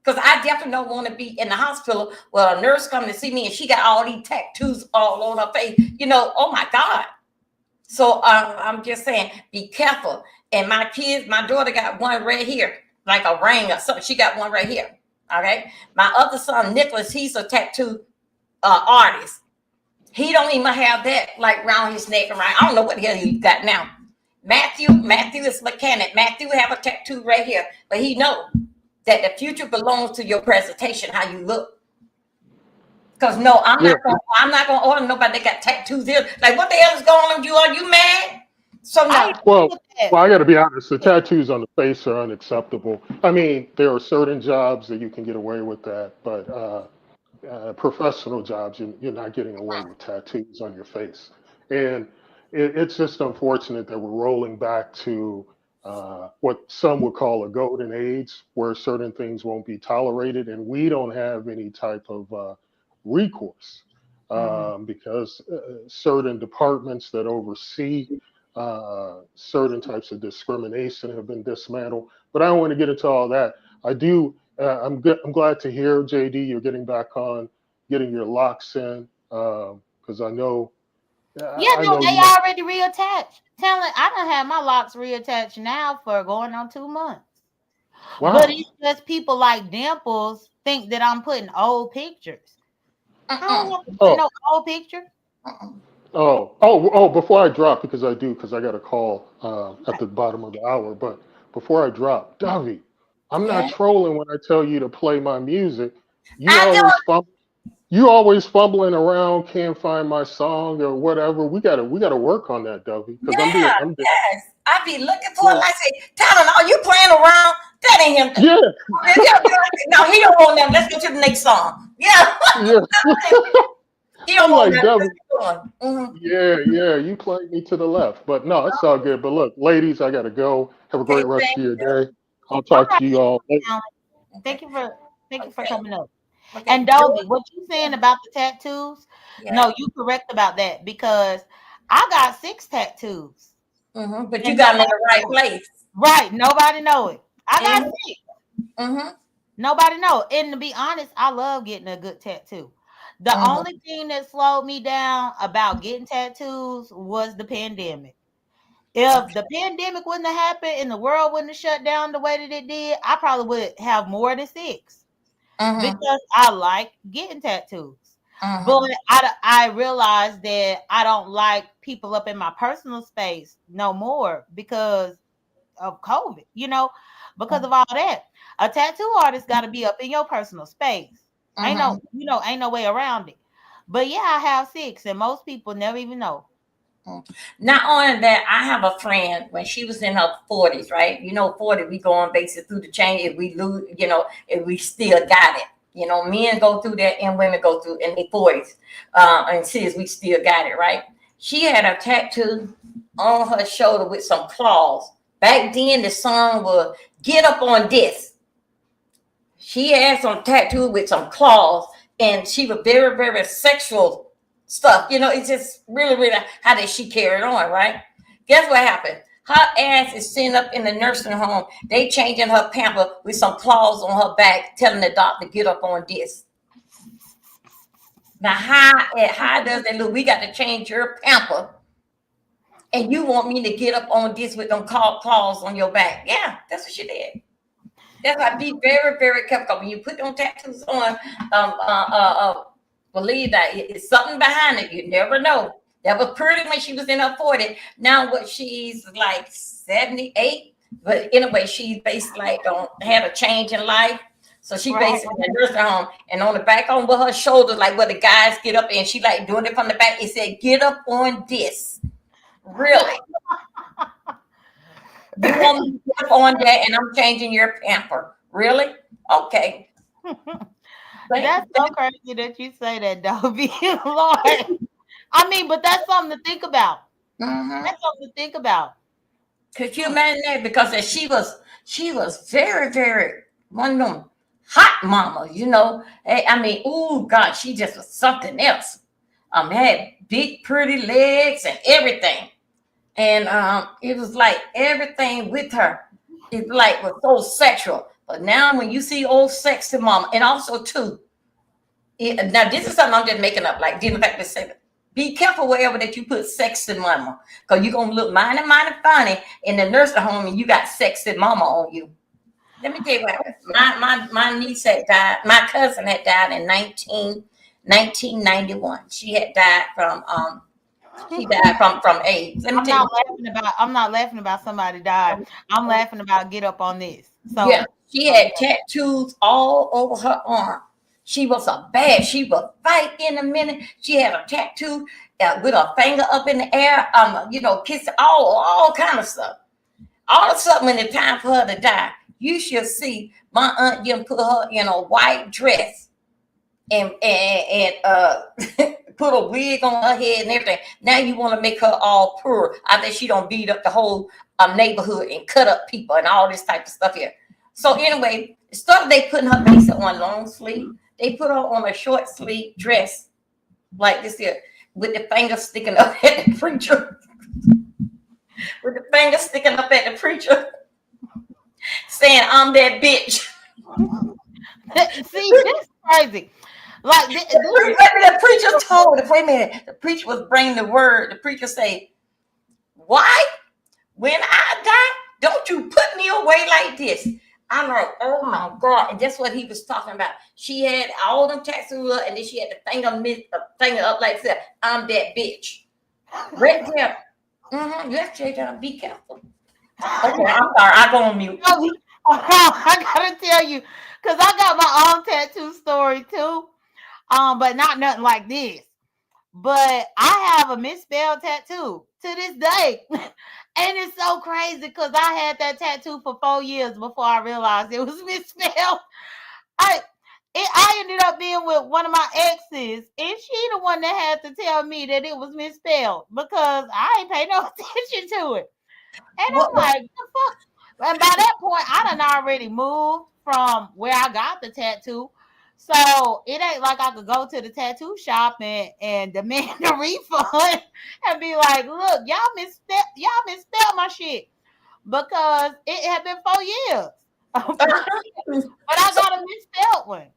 Because I definitely don't want to be in the hospital where a nurse come to see me and she got all these tattoos all on her face. Oh my God. So I'm just saying, be careful. And my kids, my daughter got one right here, like a ring or something. She got one right here. Okay. My other son, Nicholas, he's a tattoo artist. He don't even have that like around his neck and right. I don't know what the hell he got now. Matthew is mechanic. Matthew have a tattoo right here, but he know that the future belongs to your presentation, how you look. Cause no, Yeah. I'm not gonna order nobody that got tattoos here. Like, what the hell is going on with you? Are you mad? So I no. agree Well, with that. well, I got to be honest. The tattoos on the face are unacceptable. I mean, there are certain jobs that you can get away with that, but professional jobs, you're not getting away with tattoos on your face. And it's just unfortunate that we're rolling back to what some would call a golden age, where certain things won't be tolerated, and we don't have any type of recourse Mhm. because certain departments that oversee certain types of discrimination have been dismantled. But I don't want to get into all that. I do. I'm good. I'm glad to hear, JD, you're getting back on, getting your locks in, because I know, Yeah, I no, know they you. already reattached. Telling I don't have my locks reattached now for going on 2 months. But Wow. it's just people like Dimples think that I'm putting old pictures. I don't Mm-mm, have to put Oh, no old picture. mm-mm. oh. Before I drop, because I got a call at the bottom of the hour. But before I drop, Davi, I'm not Yeah. trolling when I tell you to play my music. You I always don't. fumble. You always fumbling around, can't find my song or whatever. We gotta work on that, Dovey, because Yeah. I'm being, Yes. I be looking for it. yeah, Like I say, Tyler, are you playing around? That ain't him. yeah, No, he don't want them. Let's go to the next song. Yeah. yeah. He don't I'm want like, that. Dovey, Let's keep going. yeah. You played me to the left, but no, it's all good. But look, ladies, I gotta go. Have a Okay. great rest of Thank your you. day. I'll All talk right, to you all later. Alan. Okay. Thank you for Okay. coming up. Okay. And Dolby, what you saying about the tattoos? Yeah. No, you correct about that because I got 6 tattoos But you and got them in nobody the right know it. place. Right, nobody know it. I got Mm-hmm. 6. Mm-hmm. Nobody know. And to be honest, I love getting a good tattoo. The Mm-hmm. only thing that slowed me down about getting tattoos was the pandemic. If Okay. the pandemic wouldn't have happened and the world wouldn't have shut down the way that it did, I probably would have more than 6 Mm-hmm. because I like getting tattoos. But Mm-hmm. I realized that I don't like people up in my personal space no more because of COVID, because of all that. A tattoo artist got to be up in your personal space. Mm-hmm. Ain't no way around it. But yeah, I have 6, and most people never even know. Mm. Not only that, I have a friend when she was in her 40s, right? 40, we go on basically through the chain. If we lose, if we still got it. Men go through that and women go through in their 40s. And since we still got it, right? She had a tattoo on her shoulder with some claws. Back then, the song was Get Up on This. She had some tattoo with some claws, and she was very, very sexual. stuff. It's just really, really how did she carry it on, right? Guess what happened? Her ass is sitting up in the nursing home. They changing her pamper with some claws on her back, telling the doctor get up on this. Now, how does that look? We got to change your pamper, and you want me to get up on this with them claws on your back? Yeah, that's what she did. That's why be very, very careful when you put them tattoos on. Believe that it's something behind it. You never know. That was pretty when she was in her 40s. Now what she's like 78. But anyway, she's basically like don't have a change in life. So she Right. basically in the nursing home and on the back on with her shoulders, like where the guys get up and she like doing it from the back. It said, get up on this. Really? You want me to get up on that and I'm changing your pamper. Really? Okay. That's so crazy that you say that, Dobie. Lord. I mean, but that's something to think about. Mm-hmm. That's something to think about. Could you imagine that? Because she was very, very one of them hot mamas, I mean, oh God, she just was something else. Had big, pretty legs and everything. And it was like everything with her, it like was so sexual. But now when you see old sexy mama, and also too, now this is something I'm just making up, like didn't fact say it. Be careful wherever that you put sexy mama, because you're gonna look mighty, mighty funny in the nursing home and you got sexy mama on you. Let me tell you what happened. My niece had died, my cousin had died in 1991. She had died from AIDS. Let me tell you. I'm not laughing about somebody died. I'm laughing about get up on this. Yeah, So she had tattoos all over her arm. She was she would fight in a minute. She had a tattoo with her finger up in the air, kiss all kind of stuff. All of a sudden, when it's time for her to die, you should see my aunt Jim put her in a white dress and put a wig on her head and everything. Now you want to make her all poor. I think she don't beat up the whole neighborhood and cut up people and all this type of stuff here. So anyway, instead of they putting her basic on long sleeve, they put her on a short sleeve dress like this here with the finger sticking up at the preacher. With the finger sticking up at the preacher, saying, "I'm that bitch." see, this is crazy. Like The preacher told her, wait a minute, the preacher was bringing the word. The preacher say, "Why? When I die, don't you put me away like this." I'm like, oh my God. And that's what he was talking about. She had all them tattoos and then she had the finger up like that. I'm that bitch. Right there. Mm-hmm. Yes, J.Dunn, be careful. Okay, I'm sorry. I go on mute. I gotta tell you, because I got my own tattoo story too. But not nothing like this. But I have a misspelled tattoo to this day. And it's so crazy because I had that tattoo for 4 years before I realized it was misspelled. I ended up being with one of my exes, and she the one that had to tell me that it was misspelled because I ain't pay no attention to it. And What, I'm what, like, the fuck? And by that point, I done already moved from where I got the tattoo. So it ain't like I could go to the tattoo shop and demand a refund and be like, look, y'all misspelled my shit because it had been 4 years. But I got a misspelled one.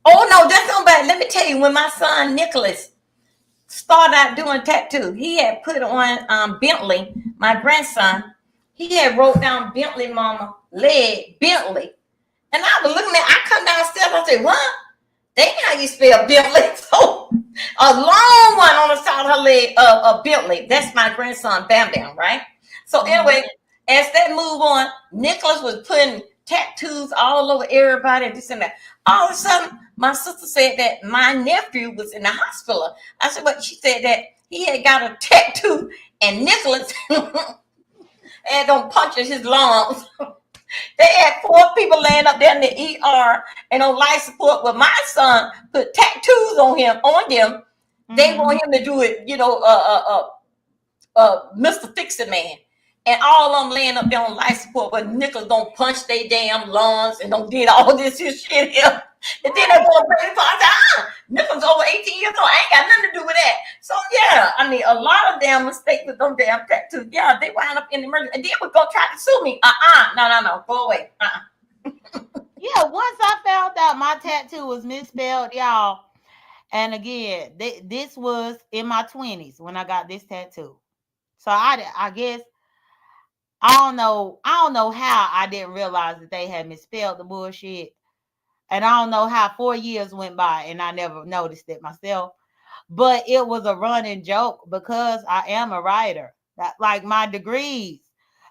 oh, no, that's not bad. Let me tell you, when my son Nicholas started out doing tattoo, he had put on Bentley, my grandson. He had wrote down Bentley, mama, leg, Bentley. And I was looking at, I come downstairs, I said, what? They know how you spell Bentley. So a long one on the side of her leg of Bentley. That's my grandson, Bam Bam, right? So anyway, as that move on, Nicholas was putting tattoos all over everybody and this and that. All of a sudden, my sister said that my nephew was in the hospital. I said, but she said that he had got a tattoo and Nicholas had them punches his lungs. They had 4 people laying up there in the ER and on life support. But my son put tattoos on them. They want him to do it, Mr. Fix-It Man. And all of them laying up there on life support, but Nicholas don't punch their damn lungs and don't did all this shit here. And then they go to break the I said, Nicholas over 18 years old. I ain't got nothing to do with that. So yeah, I mean, a lot of damn mistakes with those damn tattoos. Yeah, they wind up in the murder, and then we go try to sue me. No, go away. Yeah, once I found out my tattoo was misspelled, y'all, and again, this was in my 20s when I got this tattoo. So I guess I don't know how I didn't realize that they had misspelled the bullshit. And I don't know how 4 years went by and I never noticed it myself. But it was a running joke because I am a writer. That, like, my degrees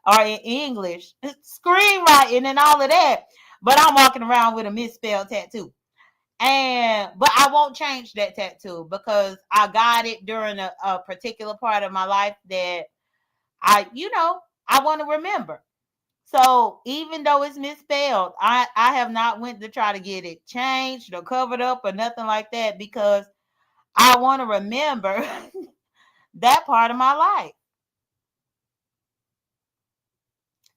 are in English, screenwriting, and all of that. But I'm walking around with a misspelled tattoo. And but I won't change that tattoo because I got it during a particular part of my life that I want to remember. So even though it's misspelled, I have not went to try to get it changed or covered up or nothing like that because I want to remember that part of my life.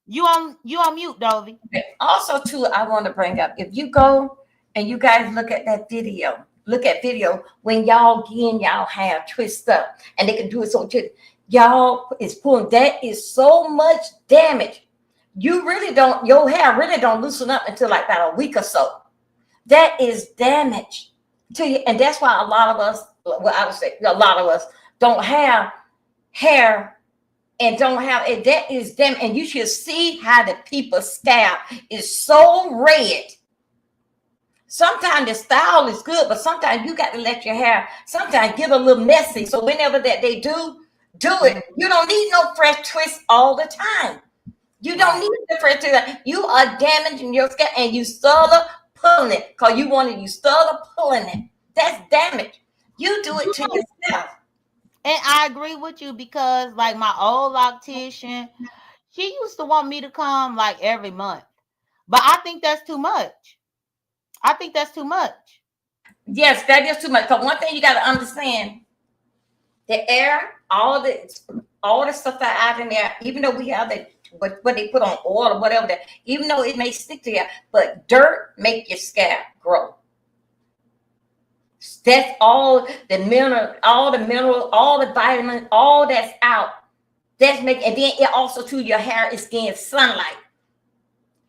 You on mute, Dovey. Also, too, I want to bring up, if you go and you guys look at that video, look at video when y'all getting y'all hair twist up, and they can do it so just y'all is pulling. That is so much damage. You really don't. Your hair really don't loosen up until like about a week or so. That is damage to you, and that's why a lot of us, well, I would say a lot of us don't have hair and don't have it. That is them, and you should see how the people's scalp is so red. Sometimes the style is good, but sometimes you got to let your hair sometimes get a little messy. So whenever that they do it, Mhm. you don't need no fresh twist all the time. You don't Right. need the fresh twist. You are damaging your scalp, and you start pulling it because you start pulling it. That's damage. You do it You to know, yourself. and I agree with you because like my old optician, she used to want me to come like every month. But I think that's too much. I think that's too much. Yes, that is too much. Because one thing you got to understand, the air, all the stuff that out in there, even though we have the what they put on oil or whatever that, even though it may stick to you, but dirt make your scalp grow. That's all the vitamins, all that's out. That's make, and then it also too, your hair is getting sunlight.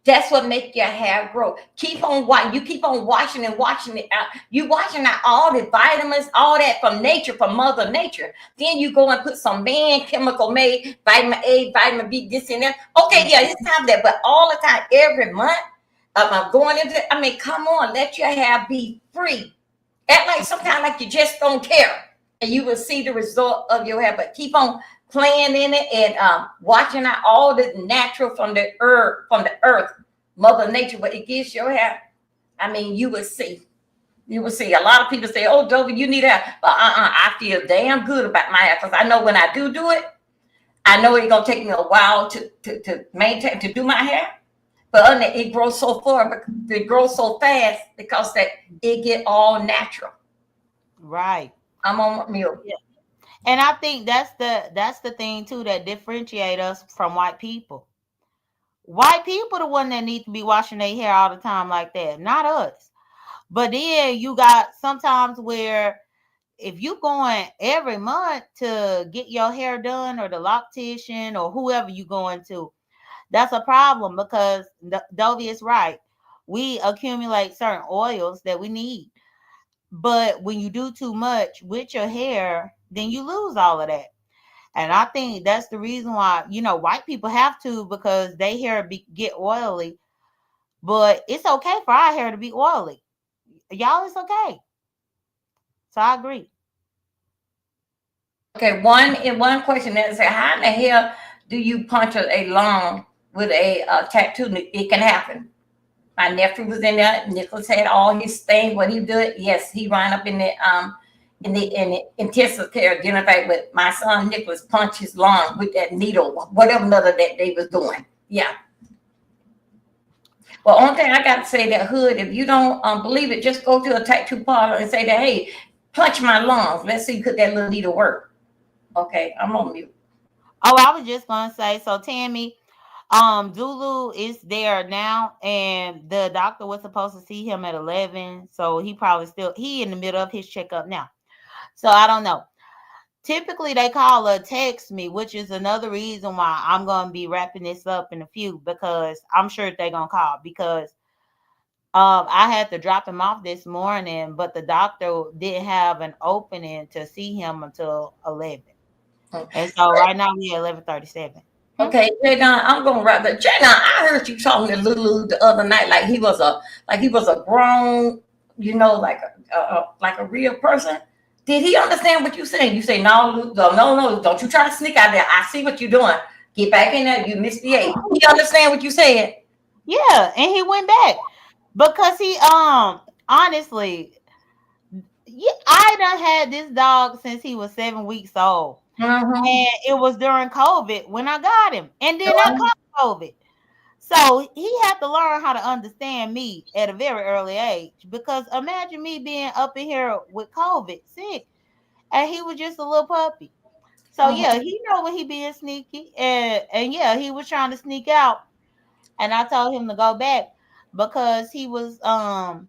That's what make your hair grow. Keep on watching. You keep on watching and watching it out. You watching out all the vitamins, all that from nature, from Mother Nature. Then you go and put some man chemical made vitamin A, vitamin B, this and that. Okay, yeah, it's time that, but all the time, every month, I'm going into. I mean, come on, let your hair be free. Act like sometimes like you just don't care, and you will see the result of your hair. But keep on playing in it and watching out all the natural from the earth, Mother Nature. But it gives your hair. I mean, you will see. You will see. A lot of people say, "Oh, Dover, you need hair," but I feel damn good about my hair because I know when I do it, I know it's gonna take me a while to maintain to do my hair. But other than that, it grows so far, it grows so fast because that it get all natural. Right. I'm on mute. Yeah. And I think that's the thing too that differentiate us from white people. White people the one that need to be washing their hair all the time like that, not us. But then you got sometimes where if you going every month to get your hair done or the loctician or whoever you going to, that's a problem because Dovey is right. We accumulate certain oils that we need. But when you do too much with your hair, then you lose all of that. And I think that's the reason why, white people have to because they hair get oily. But it's okay for our hair to be oily. Y'all, it's okay. So I agree. Okay, one question that is, how in the hell do you puncture a lung with a tattoo? It can happen. My nephew was in there. Nicholas had all his things. What he did, yes, he ran up in the intensive care unit with my son Nicholas punched his lung with that needle, whatever another that they was doing. Yeah. Well, only thing I got to say that hood, if you don't believe it, just go to a tattoo parlor and say that, hey, punch my lungs. Let's see could that little needle work. Okay, I'm on mute. Oh, I was just gonna say, so Tammy, Zulu is there now, and the doctor was supposed to see him at 11, so he probably still he in the middle of his checkup now. So I don't know. Typically, they call or text me, which is another reason why I'm going to be wrapping this up in a few because I'm sure they're going to call because I had to drop him off this morning, but the doctor didn't have an opening to see him until 11. And so right now we at 11:37. Okay, J.Dunn, I'm gonna wrap that. J.Dunn, I heard you talking to Lulu the other night like he was a grown, like a real person. Did he understand what you saying? You say no, no, don't you try to sneak out there. I see what you're doing. Get back in there. You misbehaved. He understand what you said. Yeah, and he went back because he honestly, yeah, I done had this dog since he was 7 weeks old. Mm-hmm. And it was during COVID when I got him. And then I caught COVID. So he had to learn how to understand me at a very early age. Because imagine me being up in here with COVID sick. And he was just a little puppy. So yeah, he know when he being sneaky. And yeah, he was trying to sneak out. And I told him to go back because he don't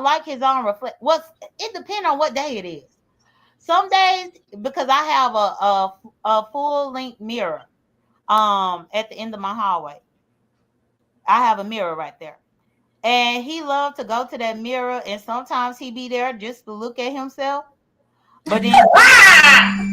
like his own reflect. What's it depends on what day it is. Some days because I have a full length mirror at the end of my hallway. I have a mirror right there. And he loved to go to that mirror and sometimes he be there just to look at himself. But then Ah!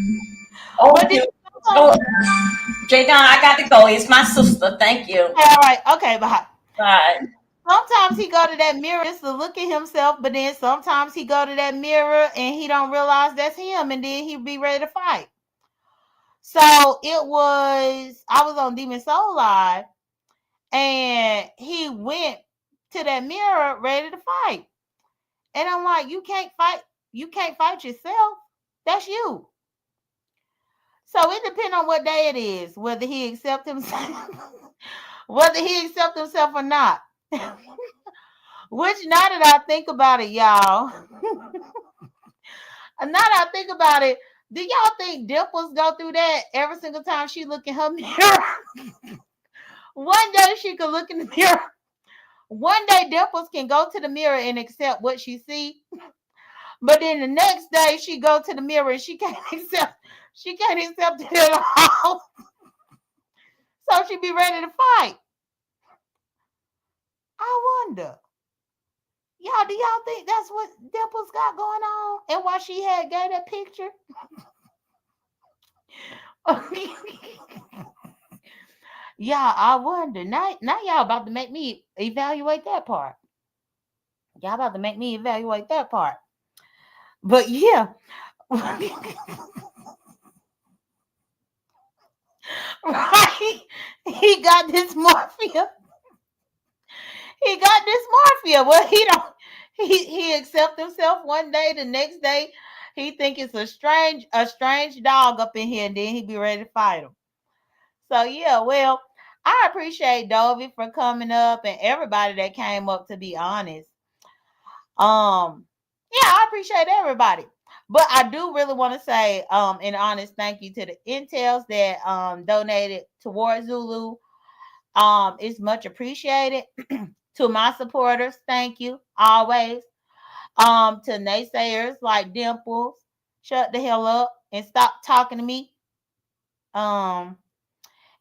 Oh, but then you. sometimes, Oh, J.Dunn, I got to go. It's my sister. Thank you. all right, okay, bye. Bye. Sometimes he go to that mirror just to look at himself, but then sometimes he go to that mirror and he don't realize that's him, and then he be ready to fight. So I was on Demon Soul Live, and he went to that mirror ready to fight, and I'm like, you can't fight yourself. That's you. So it depends on what day it is, whether he accept himself, whether he accept himself or not. Which now that I think about it, y'all, now that I think about it, do y'all think Dimples go through that every single time she look in her mirror? One day she could look in the mirror. One day Dimples can go to the mirror and accept what she see, but then the next day she go to the mirror and she can't accept it at all. So she be ready to fight. I wonder, y'all, do y'all think that's what Dimples got going on and why she had gave that picture? Yeah, I wonder. Now y'all about to make me evaluate that part. Y'all about to make me evaluate that part. But yeah, right. He got dysmorphia. He got dysmorphia. Well, he don't. He accept himself one day. The next day, he think it's a strange dog up in here, and then he be ready to fight him. So yeah, well, I appreciate Dovey for coming up and everybody that came up to be honest. Um, yeah, I appreciate everybody. But I do really want to say an honest thank you to the intels that donated towards Zulu. It's much appreciated. To my supporters, thank you always. To naysayers like Dimples, shut the hell up and stop talking to me. Um,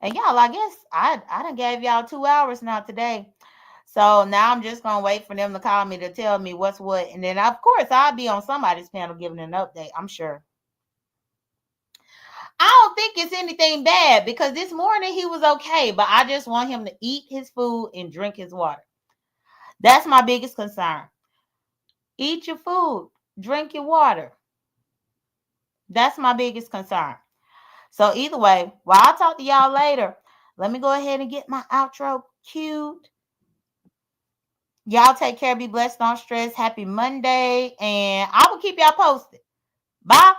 and y'all, I guess I done gave y'all 2 hours now today. So now I'm just gonna wait for them to call me to tell me what's what, and then of course I'll be on somebody's panel giving an update. I'm sure. I don't think it's anything bad because this morning he was okay, but I just want him to eat his food and drink his water. That's my biggest concern. Eat your food, drink your water. That's my biggest concern. So either way, well, I'll talk to y'all later. Let me go ahead and get my outro cued. Y'all take care, be blessed, don't stress. Happy Monday, and I will keep y'all posted. Bye.